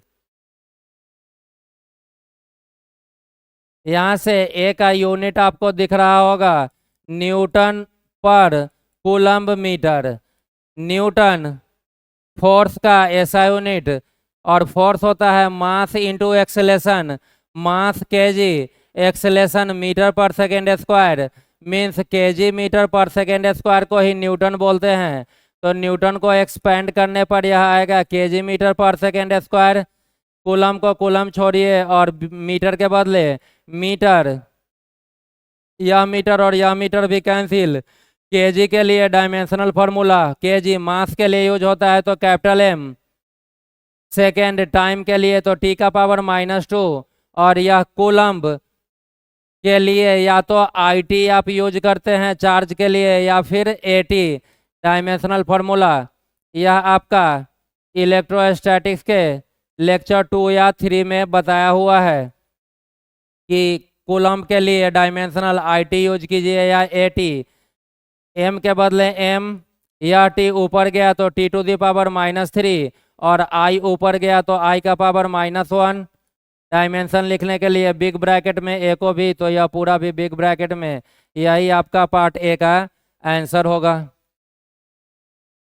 यहाँ से ए का यूनिट आपको दिख रहा होगा न्यूटन पर कूलम्ब मीटर, न्यूटन फोर्स का SI यूनिट और फोर्स होता है mass into acceleration, mass KG, acceleration metre पर second square, means KG metre पर सेकेंड स्क्वायर को ही न्यूटन बोलते हैं, तो न्यूटन को एक्सपेंड करने पर यह आएगा केजी मीटर पर सेकेंड स्क्वायर। कूलम को कूलम छोड़िए और मीटर के बदले मीटर, यह मीटर और यह मीटर भी कैंसिल। केजी के लिए डायमेंशनल फार्मूला, केजी मास के लिए यूज होता है तो कैपिटल एम। सेकेंड टाइम के लिए तो टी का पावर -2। और यह कूलम्ब के लिए या तो आईटी आप यूज करते हैं चार्ज के लिए या फिर एटी डायमेंशनल फार्मूला। यह आपका इलेक्ट्रोस्टैटिक्स के लेक्चर 2 या 3 में बताया हुआ है कि कूलम्ब के लिए डायमेंशनल आईटी यूज कीजिए या एटी। एम के बदले एम, या टी ऊपर गया तो टी टू दी पावर -3 और आई ऊपर गया तो आई का पावर -1। डायमेंशन लिखने के लिए बिग ब्रैकेट में ए को भी, तो यह पूरा भी बिग ब्रैकेट में। यही आपका पार्ट ए का आंसर होगा।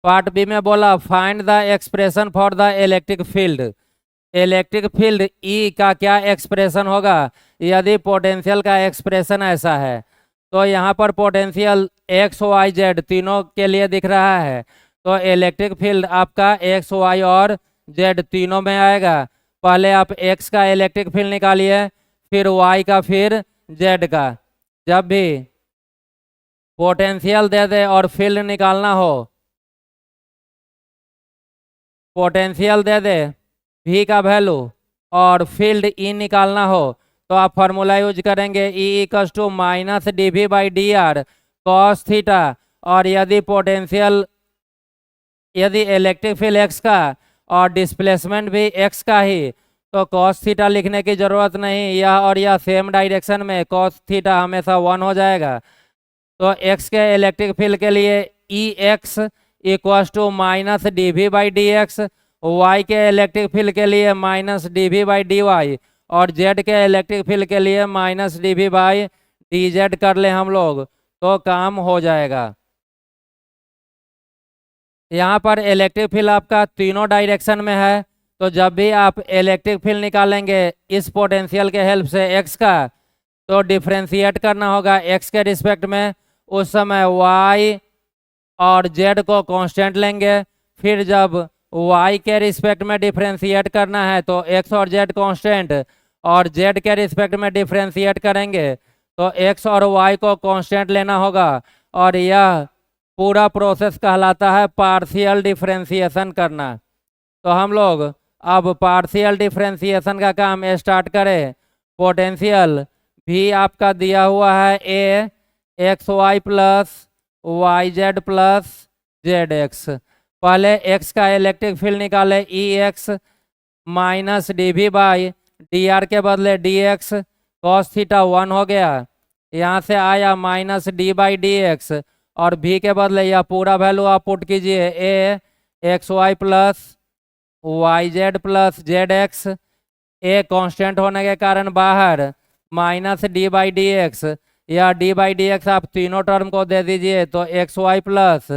पार्ट बी में बोला find the expression for the electric field. Electric field ई का क्या एक्सप्रेशन होगा यदि पोटेंशियल का एक्सप्रेशन ऐसा है। तो यहाँ पर पोटेंशियल एक्स वाई जेड तीनों के लिए दिख रहा है, तो इलेक्ट्रिक फील्ड आपका एक्स वाई और जेड तीनों में आएगा। पहले आप एक्स का इलेक्ट्रिक फील्ड निकालिए, फिर वाई का, फिर जेड का। जब भी पोटेंशियल दे दे और फील्ड निकालना हो, पोटेंशियल दे दे भी का वैल्यू और फील्ड ई निकालना हो तो आप फार्मूला यूज करेंगे E equals to -dv/dr cos theta. और यदि पोटेंशियल, यदि इलेक्ट्रिक फील्ड एक्स का और डिस्प्लेसमेंट भी एक्स का ही तो cos थीटा लिखने की जरूरत नहीं। यह और यह सेम डायरेक्शन में cos थीटा हमेशा 1 हो जाएगा। तो एक्स के इलेक्ट्रिक फील्ड के लिए E X equals to -dv/dx, Y के इलेक्ट्रिक फील्ड के लिए -dv/dy और जेड के इलेक्ट्रिक फील्ड के लिए -dv/dz कर ले हम लोग तो काम हो जाएगा। यहाँ पर इलेक्ट्रिक फील्ड आपका तीनों डायरेक्शन में है, तो जब भी आप इलेक्ट्रिक फील्ड निकालेंगे इस पोटेंशियल के हेल्प से एक्स का, तो डिफ्रेंशिएट करना होगा एक्स के रिस्पेक्ट में। उस समय वाई और जेड को कांस्टेंट लेंगे, फिर जब वाई के रिस्पेक्ट में डिफ्रेंशिएट करना है तो एक्स और जेड कांस्टेंट, और जेड के रिस्पेक्ट में डिफ्रेंशिएट करेंगे तो एक्स और वाई को कांस्टेंट लेना होगा। और यह पूरा प्रोसेस कहलाता है पार्शियल डिफ्रेंशिएशन करना। तो हम लोग अब पार्शियल डिफ्रेंशिएशन का काम स्टार्ट करें। पोटेंशियल भी आपका दिया हुआ है A X Y plus Y Z plus Z X. पहले एक्स का इलेक्ट्रिक फील्ड निकाले ई एक्स -dv/dr के बदले dx cos थीटा 1 हो गया। यहाँ से आया -d/dx और v के बदले यह पूरा वैल्यू आप पुट कीजिए A X Y plus Y Z plus Z X. A constant होने के कारण बाहर -d/dx, या d/dx आप तीनों टर्म को दे दीजिए तो x Y plus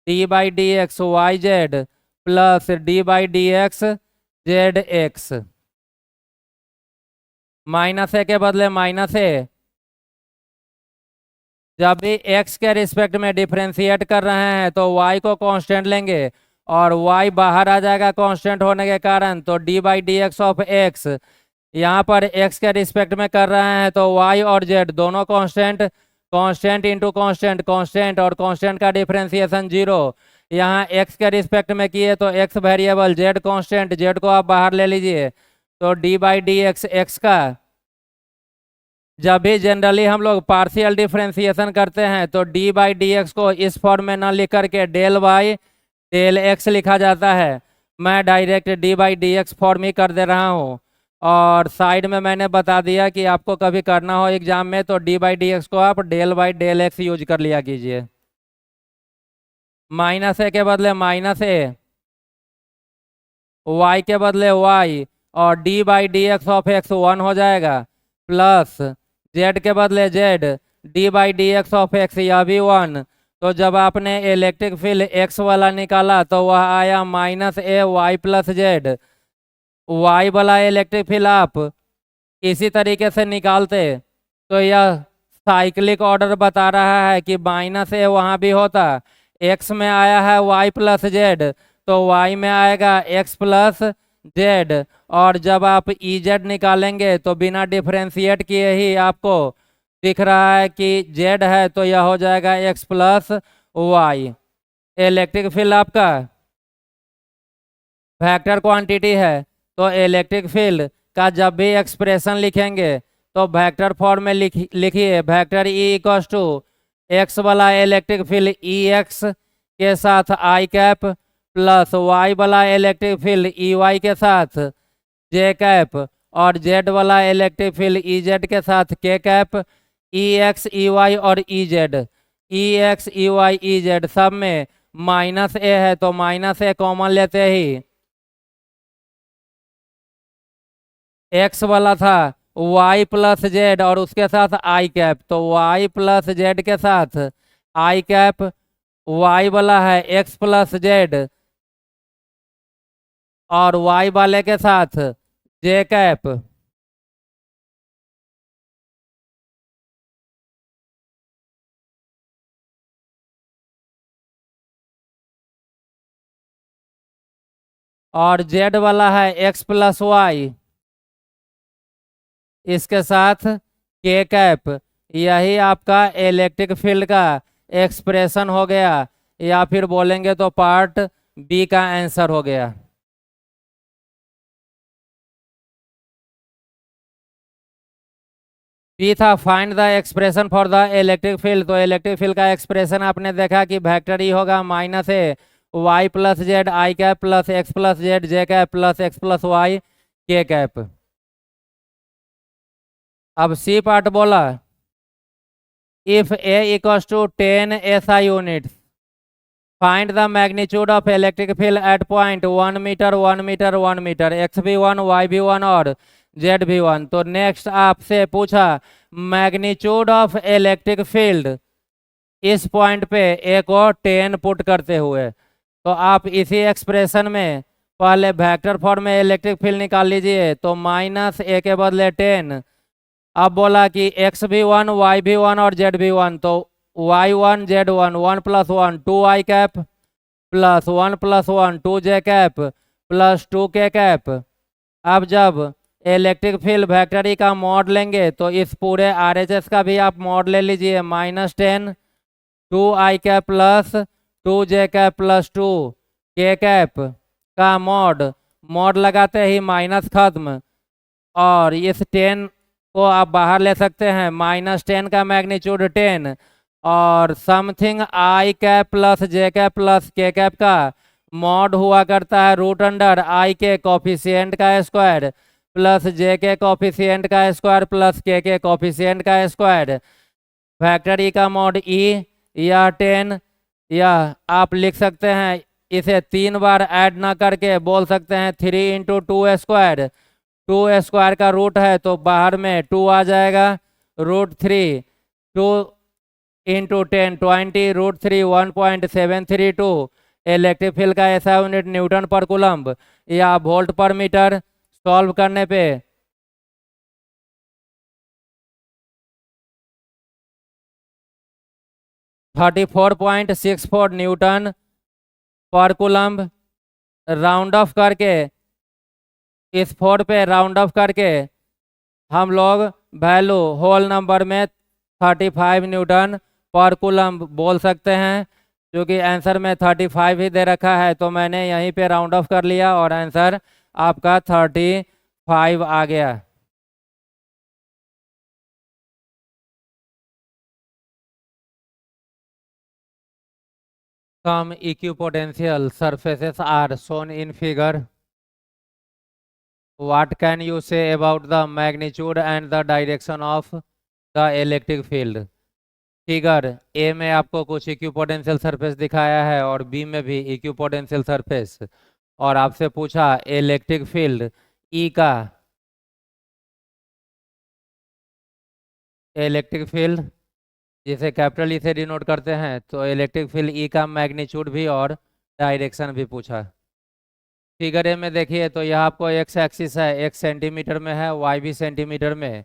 d/dx y Z plus d/dx z x. -a के बदले -a। जब भी x के रिस्पेक्ट में डिफ्रेंशिएट कर रहे हैं तो y को कांस्टेंट लेंगे और y बाहर आ जाएगा कांस्टेंट होने के कारण, तो d/dx ऑफ x। यहाँ पर x के रिस्पेक्ट में कर रहे हैं तो y और z दोनों constant, constant into constant, constant और कांस्टेंट का डिफ्रेंशिएशन 0। यहाँ x के रिस्पेक्ट में किए तो x variable, z constant, z को आप बाहर ले लीजिए तो d/dx x का। जब भी जनरली हम लोग पार्शियल डिफ्रेंशिएशन करते हैं तो d/dx को इस फॉर्म में ना लिख करके del/x लिखा जाता है। मैं डायरेक्ट d/dx फॉर्म ही कर दे रहा हूँ, और साइड में मैंने बता दिया कि आपको कभी करना हो एग्जाम में तो d/dx को आप del/x यूज कर लिया कीजिए। -a के बदले -a, y के बदले y और d/dx ऑफ x 1 हो जाएगा, प्लस z के बदले z d/dx ऑफ x यह भी 1। तो जब आपने इलेक्ट्रिक फील्ड x वाला निकाला तो वह आया -a y plus Z. y वाला इलेक्ट्रिक फील्ड आप इसी तरीके से निकालते तो यह साइक्लिक ऑर्डर बता रहा है कि -a वहाँ भी होता, x में आया है y प्लस जेड तो y में आएगा x प्लस जेड। और जब आप EZ निकालेंगे तो बिना डिफ्रेंशिएट किए ही आपको दिख रहा है कि जेड है तो यह हो जाएगा x plus y. Electric field आपका वेक्टर क्वांटिटी है, तो इलेक्ट्रिक फील्ड का जब भी एक्सप्रेशन लिखेंगे तो वेक्टर फॉर्म में लिखिए vector E equals to X वाला इलेक्ट्रिक फील्ड ई एक्स के साथ आई कैप प्लस वाई वाला इलेक्ट्रिक फील्ड ई वाई के साथ जे कैप और जेड वाला इलेक्ट्रिक फील्ड ई जेड के साथ K cap. E X E Y और E Z, E X E Y E Z सब में माइनस ए है तो माइनस ए कॉमन लेते ही एक्स वाला था वाई प्लस जेड और उसके साथ आई कैप, तो वाई प्लस जेड के साथ आई कैप, वाई वाला है एक्स प्लस जेड और वाई वाले के साथ जे कैप। और जेड वाला है एक्स प्लस वाई, इसके साथ के कैप। यही आपका इलेक्ट्रिक फील्ड का एक्सप्रेशन हो गया, या फिर बोलेंगे तो पार्ट बी का आंसर हो गया। बी था find the expression for the electric field, तो इलेक्ट्रिक फील्ड का एक्सप्रेशन आपने देखा कि वेक्टर ई होगा minus a y plus z i cap plus x plus z j cap plus x plus y k cap. अब C part बोला if a equals to 10 SI units find the magnitude of electric field at point 1 metre 1 metre 1 metre x भी 1 Y भी 1 और Z भी 1। तो next आपसे पूछा magnitude of electric field इस पॉइंट पे ए को 10 पुट करते हुए, तो आप इसी एक्सप्रेशन में पहले वेक्टर फॉर्म में इलेक्ट्रिक फील्ड निकाल लीजिए, तो माइनस ए के बदले 10। अब बोला कि एक्स भी 1 वाई भी 1 और जेड भी 1, तो y1 z1 1 प्लस 1 2 आई कैप प्लस 1 प्लस 1 2 जे कैप प्लस 2 के कैप। अब जब इलेक्ट्रिक फील्ड वेक्टर ई का मॉड लेंगे तो इस पूरे RHS का भी आप मॉड ले लीजिए, -10 2 आई कैप प्लस 2 जे कैप प्लस 2 के कैप का मॉड लगाते ही माइनस खत्म, और इस 10 को आप बाहर ले सकते हैं, -10 का मैग्नीट्यूड 10 और something I cap plus J cap plus के कैप का मॉड हुआ करता है रूट अंडर आई के कॉफिशिएंट का स्क्वायर प्लस जे के कॉफिशिएंट का स्क्वायर प्लस के कॉफिशिएंट का स्क्वायर। फैक्टर ई का मॉड ई या 10, या आप लिख सकते हैं इसे 3 बार ऐड ना करके बोल सकते हैं 3 इंटू 2 स्क्वायर। 2 स्क्वायर का रूट है तो बाहर में 2 आ जाएगा, √3 2 इंटू 10 20 √3 1.732। इलेक्ट्रिक फील्ड का ऐसा यूनिट न्यूटन पर कूलम्ब या वोल्ट पर मीटर। सॉल्व करने पे 34.64 न्यूटन पर कूलम्ब। राउंड ऑफ करके इस 4 पे राउंड ऑफ करके हम लोग वैल्यू होल नंबर में 35 न्यूटन पर कूलम्ब बोल सकते हैं, क्योंकि आंसर में 35 ही दे रखा है तो मैंने यहीं पे राउंड ऑफ कर लिया और आंसर आपका 35 आ गया। Some equipotential surfaces are shown in figure. What can you say about the magnitude and the direction of the electric field? Figure A में आपको कुछ इक्विपोटेंशियल सरफेस दिखाया है और बी में भी इक्विपोटेंशियल सरफेस, और आपसे पूछा इलेक्ट्रिक फील्ड ई का, इलेक्ट्रिक फील्ड जिसे कैपिटल ई से डिनोट करते हैं, तो इलेक्ट्रिक फील्ड ई का मैग्नीट्यूड भी और डायरेक्शन भी पूछा। फिगर ए में देखिए तो यह आपको एक्स एक्सिस है, x सेंटीमीटर में है, y भी सेंटीमीटर में,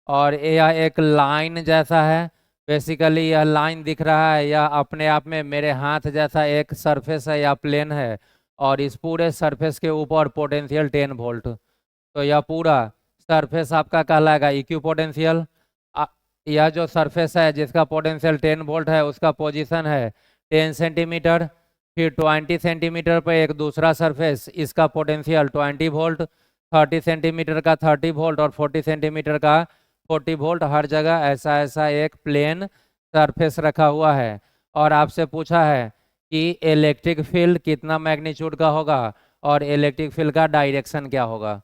और यह एक लाइन जैसा है। बेसिकली यह लाइन दिख रहा है, यह अपने आप में मेरे हाथ जैसा एक सरफेस है या प्लेन है, और इस पूरे सरफेस के ऊपर पोटेंशियल 10 वोल्ट। तो यह पूरा सरफेस आपका कहलाएगा इक्विपोटेंशियल। यह जो सरफेस है जिसका पोटेंशियल 10 वोल्ट है उसका पोजीशन है 10 सेंटीमीटर। फिर 20 सेंटीमीटर पर एक दूसरा सरफेस, इसका पोटेंशियल 20 वोल्ट, 30 सेंटीमीटर का 30 वोल्ट और 40 सेंटीमीटर का 40 वोल्ट। हर जगह ऐसा ऐसा एक प्लेन सरफेस रखा हुआ है। और आपसे पूछा है कि इलेक्ट्रिक फील्ड कितना मैग्नीट्यूड का होगा और इलेक्ट्रिक फील्ड का डायरेक्शन क्या होगा।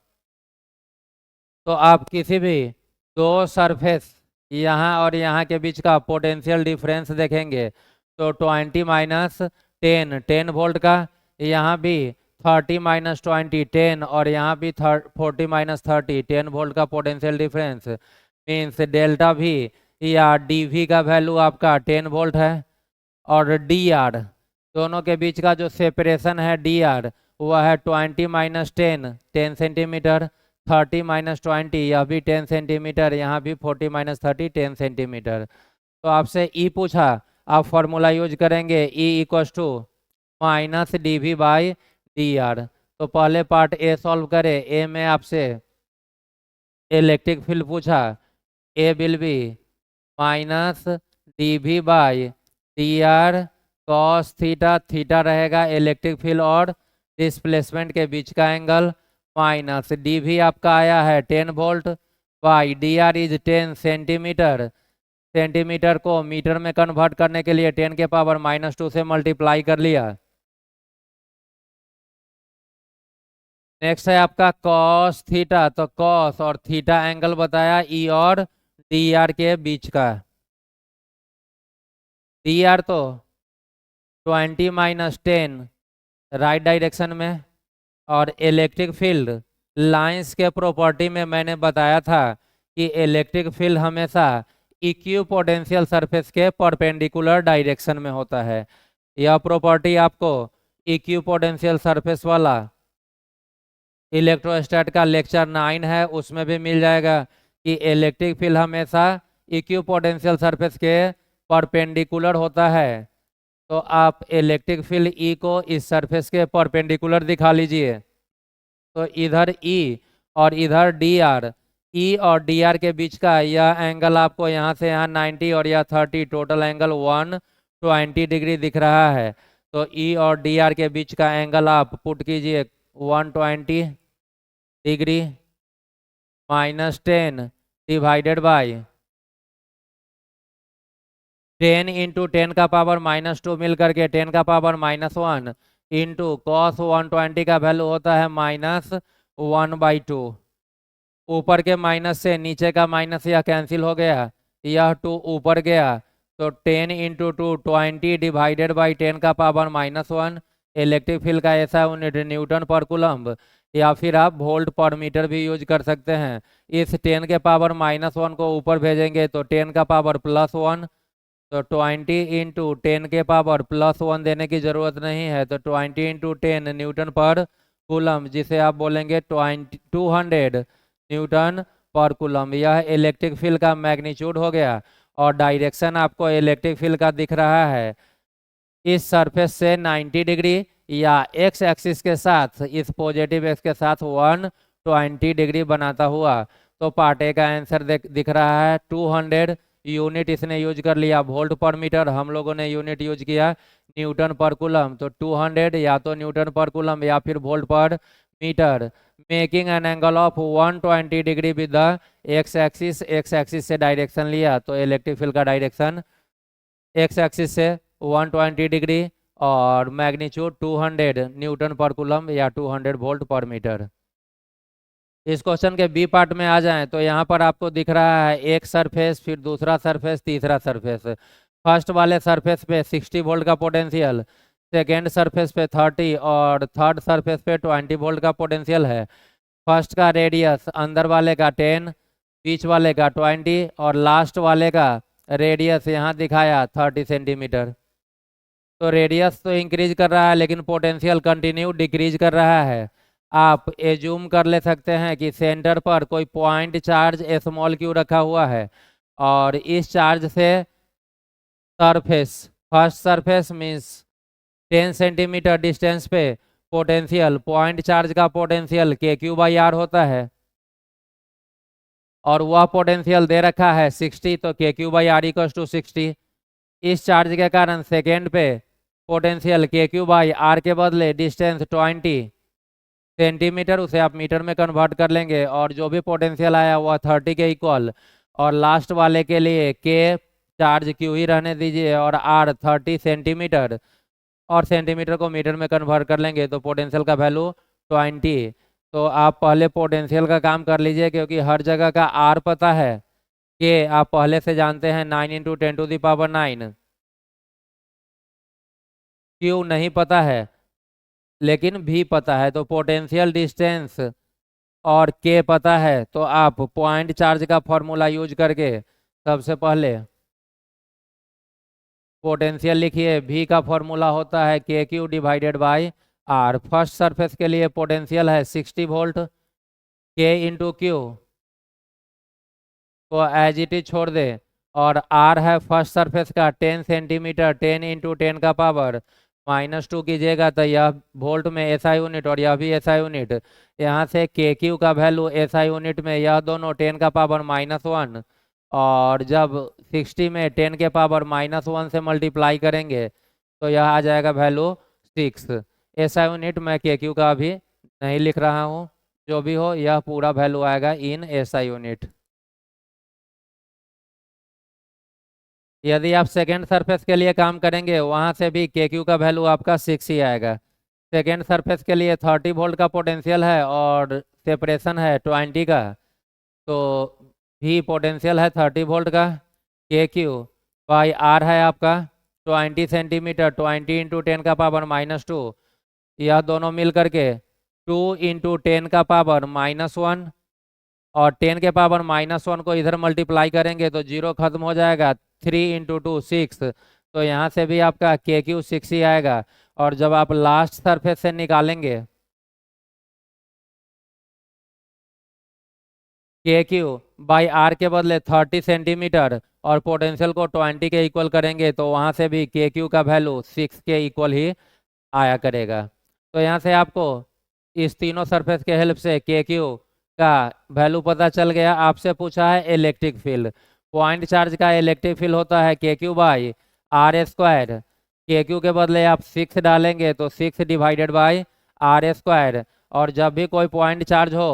तो आप किसी भी दो सरफेस यहाँ और यहाँ के बीच का पोटेंशियल डिफरेंस देखेंगे तो 20 माइनस 10 वोल्ट का, यहाँ भी 30 माइनस 20 10 और यहाँ भी 40 माइनस 30 10 वोल्ट का पोटेंशियल डिफरेंस मीन्स डेल्टा भी या डी वी का वैल्यू आपका 10 वोल्ट है। और डी आर दोनों के बीच का जो सेपरेशन है डी आर वह है 20 माइनस 10 सेंटीमीटर, 30 माइनस 20 यह भी 10 सेंटीमीटर, यहाँ भी 40 माइनस 30 10 सेंटीमीटर। तो आपसे ई पूछा, आप फॉर्मूला यूज करेंगे E equals to minus D we by D R. तो पहले पार्ट ए सॉल्व करें। ए में आपसे इलेक्ट्रिक फील्ड पूछा, A will be minus D we by D R cos theta, theta रहेगा इलेक्ट्रिक फील्ड और डिस्प्लेसमेंट के बीच का एंगल, माइनस डी वी आपका आया है 10 volt by D R is 10 centimetre. Centimetre को मीटर में कन्वर्ट करने के लिए 10 के पावर -2 से मल्टीप्लाई कर लिया। नेक्स्ट है आपका कॉस थीटा, तो कॉस और थीटा एंगल बताया ई और डी आर के बीच का। डी आर तो 20 माइनस 10 राइट डायरेक्शन में, और इलेक्ट्रिक फील्ड लाइंस के प्रॉपर्टी में मैंने बताया था कि इलेक्ट्रिक फील्ड हमेशा इक्यू पोटेंशियल सरफेस के परपेंडिकुलर डायरेक्शन में होता है। यह प्रॉपर्टी आपको इक्यू पोटेंशियल सरफेस वाला इलेक्ट्रोस्टैट का लेक्चर 9 है उसमें भी मिल जाएगा कि इलेक्ट्रिक फील्ड हमेशा इक्यू पोटेंशियल सरफेस के परपेंडिकुलर होता है। तो आप इलेक्ट्रिक फील्ड ई को इस सरफेस के परपेंडिकुलर दिखा लीजिए। तो इधर ई और इधर डी आर, ई और डी आर के बीच का यह एंगल आपको यहाँ से यहाँ 90 और यह 30, टोटल एंगल 120 डिग्री दिख रहा है। तो ई और डी आर के बीच का एंगल आप पुट कीजिए 120 डिग्री -10 डिवाइडेड बाई 10 इंटू 10 का पावर -2 मिल करके 10 का पावर -1 इंटू कॉस 120 का वैल्यू होता है -1/2। ऊपर के माइनस से नीचे का माइनस यह कैंसिल हो गया, यह 2 ऊपर गया, तो 10 इंटू 2 20 डिवाइडेड बाई 10 का पावर -1। इलेक्ट्रिक फील्ड का ऐसा यूनिट न्यूटन पर कूलम्ब या फिर आप वोल्ट पर मीटर भी यूज कर सकते हैं। इस 10 के पावर -1 को ऊपर भेजेंगे तो 10 का पावर +1, तो 20 इंटू 10 के पावर +1 देने की ज़रूरत नहीं है, तो 20 इंटू 10 न्यूटन पर कूलम, जिसे आप बोलेंगे 200 न्यूटन पर कूलम। यह इलेक्ट्रिक फील्ड का मैग्नीट्यूड हो गया। और डायरेक्शन आपको इलेक्ट्रिक फील्ड का दिख रहा है इस सरफेस से 90 डिग्री या एक्स एक्सिस के साथ, इस पॉजिटिव एक्स के साथ 120 डिग्री बनाता हुआ। तो पार्ट ए का आंसर दिख रहा है 200। यूनिट इसने यूज कर लिया वोल्ट पर मीटर, हम लोगों ने यूनिट यूज किया न्यूटन पर कूलम। तो 200 या तो न्यूटन पर कूलम या फिर वोल्ट पर metre, making an angle of 120 degree with the x axis. X axis से डायरेक्शन लिया तो इलेक्ट्रिक फील्ड का डायरेक्शन एक्स एक्सिस से 120 डिग्री और मैग्नीट्यूड 200 न्यूटन पर कूलम या 200 वोल्ट पर मीटर। इस क्वेश्चन के बी पार्ट में आ जाएं तो यहाँ पर आपको दिख रहा है एक सरफेस, फिर दूसरा सरफेस, तीसरा सरफेस। फर्स्ट वाले सरफेस पे 60 वोल्ट का पोटेंशियल, सेकेंड सरफेस पे 30 और थर्ड सरफेस पे 20 वोल्ट का पोटेंशियल है। फर्स्ट का रेडियस अंदर वाले का 10, बीच वाले का 20 और लास्ट वाले का रेडियस यहाँ दिखाया 30 सेंटीमीटर। तो रेडियस तो इंक्रीज कर रहा है लेकिन पोटेंशियल कंटिन्यू डिक्रीज कर रहा है। आप एज्यूम कर ले सकते हैं कि सेंटर पर कोई पॉइंट चार्ज स्मॉल क्यू रखा हुआ है और इस चार्ज से surface, first surface means 10 centimetre distance पे पोटेंशियल, पॉइंट चार्ज का पोटेंशियल KQ/R होता है। और वह पोटेंशियल दे रखा है 60, तो k q by r equal to 60। इस चार्ज के कारण सेकेंड पे पोटेंशियल के क्यू बाई आर के बदले डिस्टेंस 20 सेंटीमीटर, उसे आप मीटर में कन्वर्ट कर लेंगे और जो भी पोटेंशियल आया वह 30 के इक्वल। और लास्ट वाले के लिए के चार्ज क्यू ही रहने दीजिए और आर 30 सेंटीमीटर, और सेंटीमीटर को मीटर में कन्वर्ट कर लेंगे तो पोटेंशियल का वैल्यू 20। तो आप पहले पोटेंशियल का काम कर लीजिए क्योंकि हर जगह का आर पता है, के आप पहले से जानते हैं 9 इंटू 10⁹ क्यू नहीं पता है लेकिन भी पता है, तो पोटेंशियल डिस्टेंस और के पता है, तो आप पॉइंट चार्ज का फॉर्मूला यूज करके सबसे पहले पोटेंशियल लिखिए। भी का फॉर्मूला होता है k q divided by r. First surface के लिए पोटेंशियल है 60 वोल्ट, के इंटू क्यू को एज इट इज छोड़ दे, और आर है फर्स्ट सरफेस का 10 सेंटीमीटर, 10 इंटू 10 का पावर -2 कीजिएगा तो यह वोल्ट में एसआई यूनिट और यह भी एसआई यूनिट। यहाँ से के क्यू का वैल्यू एसआई यूनिट में यह दोनों 10 का पावर -1, और जब 60 में 10 के पावर -1 से मल्टीप्लाई करेंगे तो यह आ जाएगा वैल्यू 6 एसआई यूनिट। मैं के क्यू का अभी नहीं लिख रहा हूँ, जो भी हो यह पूरा वैल्यू आएगा इन एसआई यूनिट। यदि आप सेकेंड सरफेस के लिए काम करेंगे वहां से भी के क्यू का वैल्यू आपका 6 ही आएगा। सेकेंड सरफेस के लिए 30 वोल्ट का पोटेंशियल है और सेपरेशन है 20 का, तो भी पोटेंशियल है 30 वोल्ट का, के क्यू बाई आर है आपका 20 सेंटीमीटर, 20 इंटू 10 का पावर -2, यह दोनों मिल करके 2 इंटू 10 का पावर -1, और 10 के पावर -1 को इधर मल्टीप्लाई करेंगे तो 0 खत्म हो जाएगा, 3 इंटू 2 6, तो यहाँ से भी आपका के क्यू 6 ही आएगा। और जब आप लास्ट सरफेस से निकालेंगे के क्यू बाई आर के बदले 30 सेंटीमीटर और पोटेंशियल को 20 के इक्वल करेंगे तो वहाँ से भी के क्यू का वैल्यू 6 के इक्वल ही आया करेगा। तो यहाँ से आपको इस तीनों सरफेस के हेल्प से के क्यू का वैल्यू पता चल गया। आपसे पूछा है इलेक्ट्रिक फील्ड, पॉइंट चार्ज का इलेक्ट्रिक फील्ड होता है k q by R square. के क्यू के बदले आप 6 डालेंगे तो 6 डिवाइडेड बाई आर स्क्वायर, और जब भी कोई पॉइंट चार्ज हो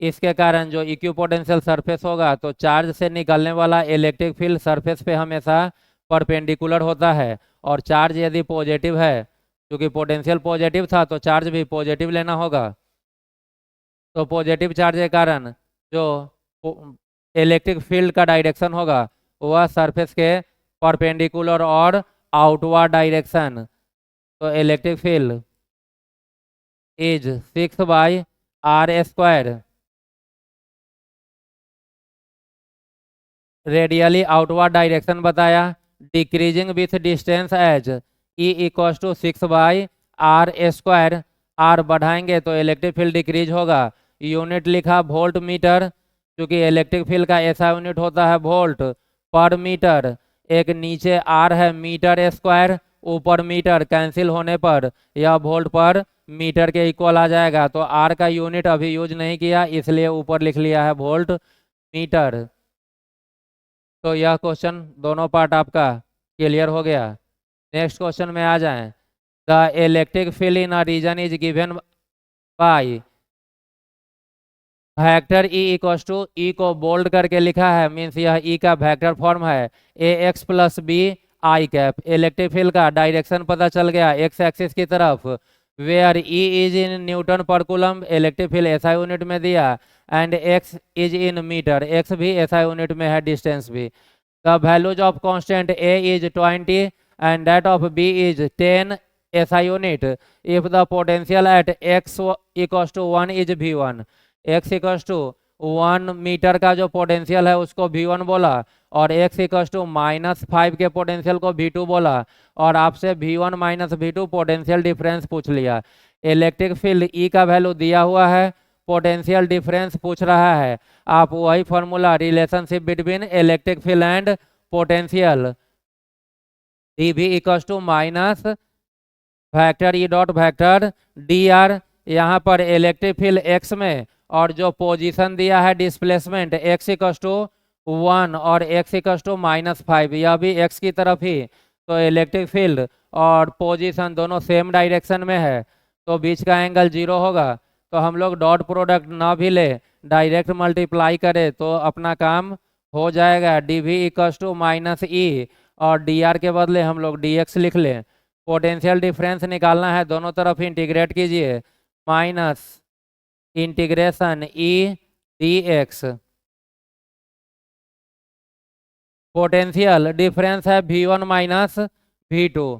इसके कारण जो इक्विपोटेंशियल सरफेस होगा तो चार्ज से निकलने वाला इलेक्ट्रिक फील्ड सरफेस पे हमेशा परपेंडिकुलर होता है, और चार्ज यदि पॉजिटिव है, क्योंकि पोटेंशियल पॉजिटिव था तो चार्ज भी पॉजिटिव लेना होगा, तो पॉजिटिव चार्ज के कारण जो इलेक्ट्रिक फील्ड का डायरेक्शन होगा वह सरफेस के परपेंडिकुलर और आउटवर्ड डायरेक्शन। तो electric field is 6 by R square, radially outward direction बताया, decreasing with distance as E equal to 6 by R square. R बढ़ाएंगे तो इलेक्ट्रिक फील्ड डिक्रीज होगा। यूनिट लिखा वोल्ट मीटर, क्योंकि इलेक्ट्रिक फील्ड का ऐसा यूनिट होता है वोल्ट पर मीटर। एक नीचे आर है मीटर स्क्वायर, ऊपर मीटर, कैंसिल होने पर यह वोल्ट पर मीटर के इक्वल आ जाएगा। तो आर का यूनिट अभी यूज नहीं किया इसलिए ऊपर लिख लिया है वोल्ट मीटर। तो यह क्वेश्चन दोनों पार्ट आपका क्लियर हो गया। नेक्स्ट क्वेश्चन में आ जाएं। The electric field in a region is given by vector E equal to, E को बोल्ड करके लिखा है, मीन्स यह ई का वेक्टर फॉर्म है, A X plus B I cap. Electric field का डायरेक्शन पता चल गया एक्स एक्सिस की तरफ, where E is in newton per coulomb, electric field SI unit में दिया, and X is in metre, x भी एसआई यूनिट में है, डिस्टेंस भी। The values of constant A is 20 and that of B is 10 SI unit if the potential at X equal to 1 is v1। X equal to 1 metre का जो potential है उसको v1 बोला, और x equal to -5 के potential को v2 बोला, और आपसे v1 - v2 पोटेंशियल डिफरेंस पूछ लिया। इलेक्ट्रिक फील्ड ई का वैल्यू दिया हुआ है, पोटेंशियल डिफरेंस पूछ रहा है। आप वही formula relationship between electric field and potential, dv equal to minus vector E dot vector D r. यहाँ पर इलेक्ट्रिक फील्ड एक्स में और जो पोजीशन दिया है डिस्प्लेसमेंट x इक्वस टू 1 और x इक्वस टू -5, यह भी x की तरफ ही। तो इलेक्ट्रिक फील्ड और पोजीशन दोनों सेम डायरेक्शन में है, तो बीच का एंगल 0 होगा। तो हम लोग डॉट प्रोडक्ट ना भी ले, डायरेक्ट मल्टीप्लाई करें तो अपना काम हो जाएगा। D we equals to -E और डी आर के बदले हम लोग dx लिख लें। पोटेंशियल डिफरेंस निकालना है, दोनों तरफ इंटीग्रेट कीजिए, minus integration E dx। Potential difference है V1 माइनस V2।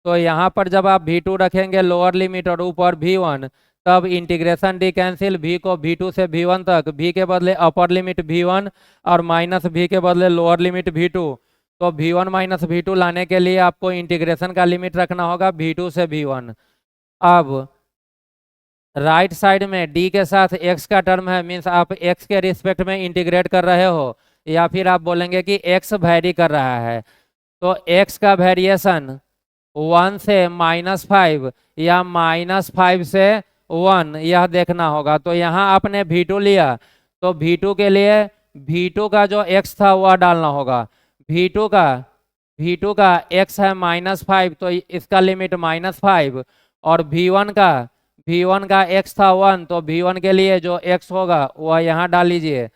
तो यहाँ पर जब आप V2 रखेंगे लोअर लिमिट और ऊपर V1, तब इंटीग्रेशन डी कैंसिल, V को V2 से V1 तक, V के बदले अपर लिमिट V1 और माइनस V के बदले लोअर लिमिट V2। तो V1 माइनस V2 लाने के लिए आपको इंटीग्रेशन का लिमिट रखना होगा V2 से V1। अब राइट साइड में d के साथ x का टर्म है, मीन्स आप x के रिस्पेक्ट में इंटीग्रेट कर रहे हो, या फिर आप बोलेंगे कि x वेरी कर रहा है। तो x का वेरिएशन 1 से -5 या -5 से 1, यह देखना होगा। तो यहाँ आपने V2 लिया, तो V2 के लिए V2 का जो x था वह डालना होगा। V2 का x है -5, तो इसका लिमिट -5, और V1 का x था 1, तो V1 के लिए जो x होगा वह यहाँ डाल लीजिए।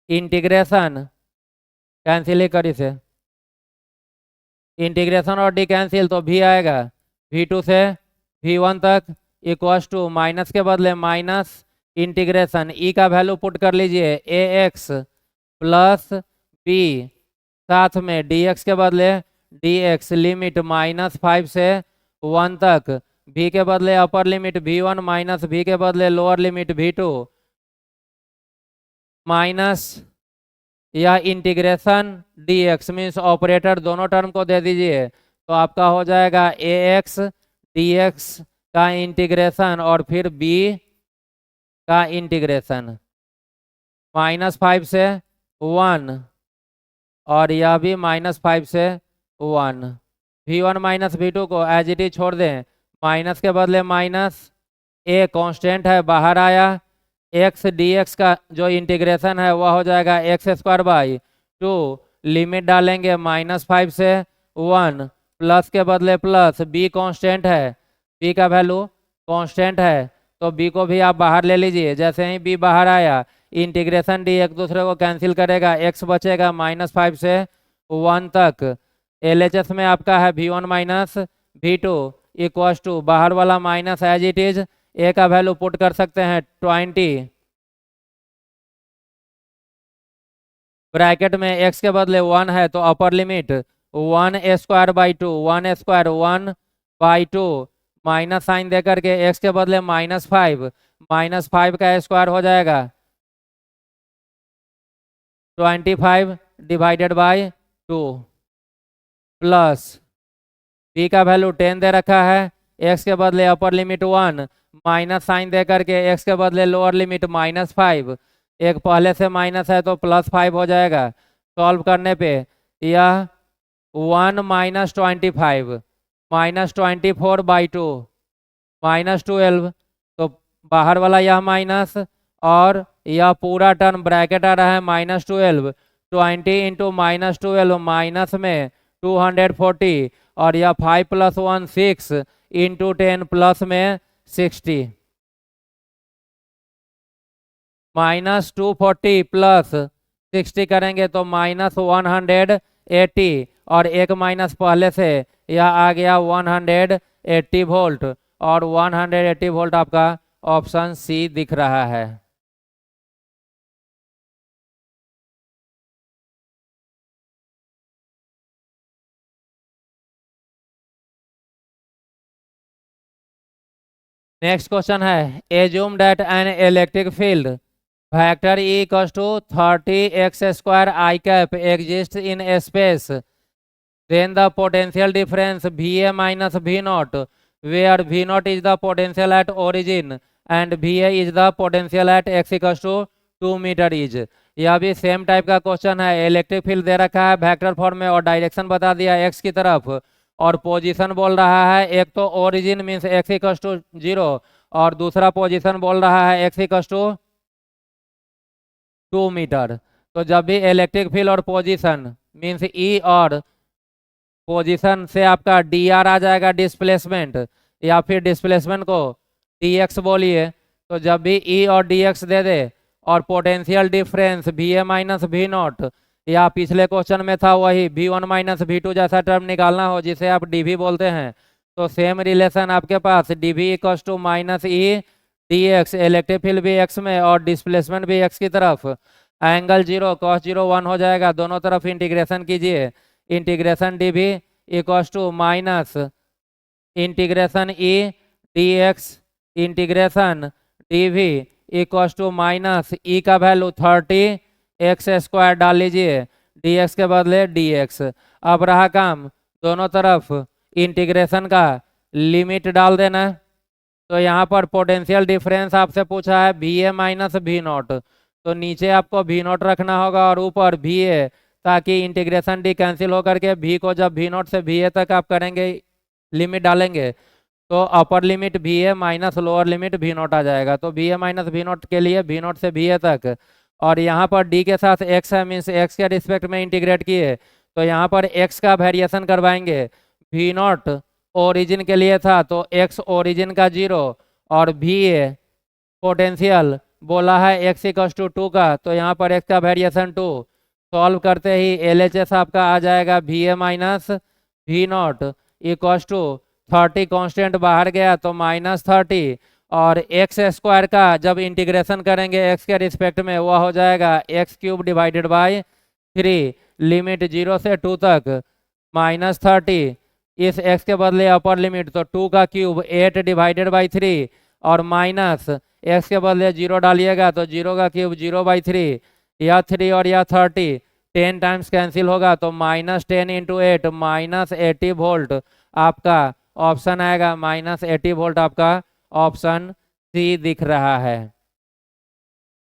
इंटीग्रेशन कैंसिल ही करी से, इंटीग्रेशन और डी कैंसिल, तो v आएगा V2 से V1 तक इक्वस टू माइनस के बदले माइनस इंटीग्रेशन e का वैल्यू पुट कर लीजिए ax प्लस b, साथ में dx के बदले dx, लिमिट -5 से 1 तक, v के बदले upper limit V1 minus v के बदले लोअर लिमिट V2, माइनस यह इंटीग्रेशन dx, मीन्स ऑपरेटर दोनों टर्म को दे दीजिए, तो आपका हो जाएगा ax dx का इंटीग्रेशन और फिर b का इंटीग्रेशन, -5 से 1 और यह भी -5 से 1। V1 माइनस V2 को एज इट इज छोड़ दें, माइनस के बदले माइनस, a कांस्टेंट है बाहर आया, x dx का जो इंटीग्रेशन है वह हो जाएगा x²/2, लिमिट डालेंगे -5 से 1, प्लस के बदले प्लस, b कांस्टेंट है, b का वैल्यू कांस्टेंट है, तो b को भी आप बाहर ले लीजिए। जैसे ही b बाहर आया, इंटीग्रेशन डी एक दूसरे को कैंसिल करेगा, x बचेगा -5 से 1 तक। LHS में आपका है V1 minus V2 equals to, बाहर वाला minus as it is, a का वैल्यू पुट कर सकते हैं 20, ब्रैकेट में x के बदले 1 है, तो अपर लिमिट 1² 1/2 माइनस साइन दे करके x के बदले -5, -5 का स्क्वायर हो जाएगा 25 डिवाइडेड बाय 2, प्लस b का वैल्यू 10 दे रखा है, x के बदले अपर लिमिट 1, माइनस साइन दे करके x के बदले लोअर लिमिट -5, एक पहले से माइनस है तो +5 हो जाएगा। सॉल्व करने पे यह 1 - 25 -24/2 -12, तो बाहर वाला यह माइनस और यह पूरा टर्म ब्रैकेट आ रहा है -12, 20 इंटू -12 माइनस में 240, और यह 5 + 1 6 इंटू 10 प्लस में 60, -240 प्लस 60 करेंगे तो -180, और एक माइनस पहले से यह आ गया 180 वोल्ट, और 180 वोल्ट आपका ऑप्शन सी दिख रहा है। नेक्स्ट क्वेश्चन है, assume that an electric field vector E equals to 30x² I cap exist in space, then the potential difference VA minus V0, where V0 is the potential at origin and VA is the potential at x equals to 2 metre is. यह भी same type का question है, electric field दे रखा है vector form में और direction बता दिया x की तरफ, और पोजीशन बोल रहा है, एक तो origin means x equals to 0 और दूसरा पोजीशन बोल रहा है x इक्वल टू 2 मीटर। तो जब भी इलेक्ट्रिक फील्ड और पोजीशन मीन्स ई और पोजीशन से आपका डी आर आ जाएगा डिस्प्लेसमेंट, या फिर डिस्प्लेसमेंट को डी एक्स बोलिए। तो जब भी ई और डी एक्स दे दे और potential difference v A minus we naught, या पिछले क्वेश्चन में था वही v one minus v two जैसा टर्म निकालना हो जिसे आप डी वी बोलते हैं, तो सेम रिलेशन आपके पास D we equal to minus E D X, electric field भी एक्स में और डिस्प्लेसमेंट भी एक्स की तरफ, एंगल 0 cos 0 1 हो जाएगा। दोनों तरफ इंटीग्रेशन कीजिए, integration D we equal to minus integration E D X integration D we equal to minus E का वैल्यू 30 एक्स स्क्वायर डाल लीजिए, डी एक्स के बदले डी एक्स। अब रहा काम दोनों तरफ इंटीग्रेशन का लिमिट डाल देना। तो यहाँ पर पोटेंशियल डिफरेंस आपसे पूछा है v A minus we naught, तो नीचे आपको वी नॉट रखना होगा और ऊपर वी ए, ताकि इंटीग्रेशन डी कैंसिल होकर के वी को जब वी नॉट से वी ए तक आप करेंगे लिमिट डालेंगे तो अपर लिमिट वी ए minus lower limit V naught आ जाएगा। तो V A minus we naught के लिए वी नॉट से वी ए तक, और यहाँ पर डी के साथ एक्स है मीन्स एक्स के रिस्पेक्ट में इंटीग्रेट किए, तो यहाँ पर एक्स का वेरिएशन करवाएंगे। वी नॉट ओरिजिन के लिए था तो एक्स ओरिजिन का 0 और वी ए पोटेंशियल बोला है एक्स इक्वल टू 2 का, तो यहाँ पर एक्स का वेरिएशन 2। सॉल्व करते ही एल एच एस आपका आ जाएगा v A minus we naught equal to 30, constant बाहर गया तो माइनस 30, और एक्स स्क्वायर का जब इंटीग्रेशन करेंगे एक्स के रिस्पेक्ट में वह हो जाएगा x cube divided by 3, limit 0 से 2 तक माइनस 30, इस एक्स के बदले अपर लिमिट तो 2 का क्यूब 8 डिवाइडेड बाई 3, और माइनस एक्स के बदले 0 डालिएगा तो 0 का क्यूब 0/3, यह 3 और यह 30 10 टाइम्स कैंसिल होगा तो माइनस 10 इंटू 8 माइनस 80 वोल्ट आपका ऑप्शन आएगा, माइनस 80 वोल्ट आपका ऑप्शन सी दिख रहा है।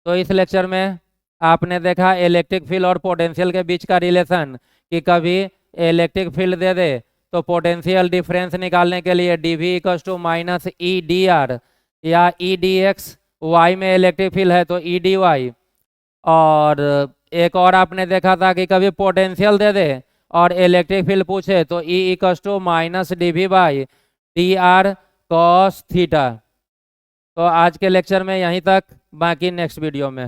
तो इस लेक्चर में आपने देखा इलेक्ट्रिक फील्ड और पोटेंशियल के बीच का रिलेशन, कि कभी इलेक्ट्रिक फील्ड दे दे तो पोटेंशियल डिफरेंस निकालने के लिए D we equal to minus E d r या ई डी एक्स, वाई में इलेक्ट्रिक फील्ड है तो ई डी वाई। और एक और आपने देखा था कि कभी पोटेंशियल दे दे और इलेक्ट्रिक फील्ड पूछे तो E equal to minus D we by D R cos theta. तो आज के लेक्चर में यहीं तक, बाकी नेक्स्ट वीडियो में।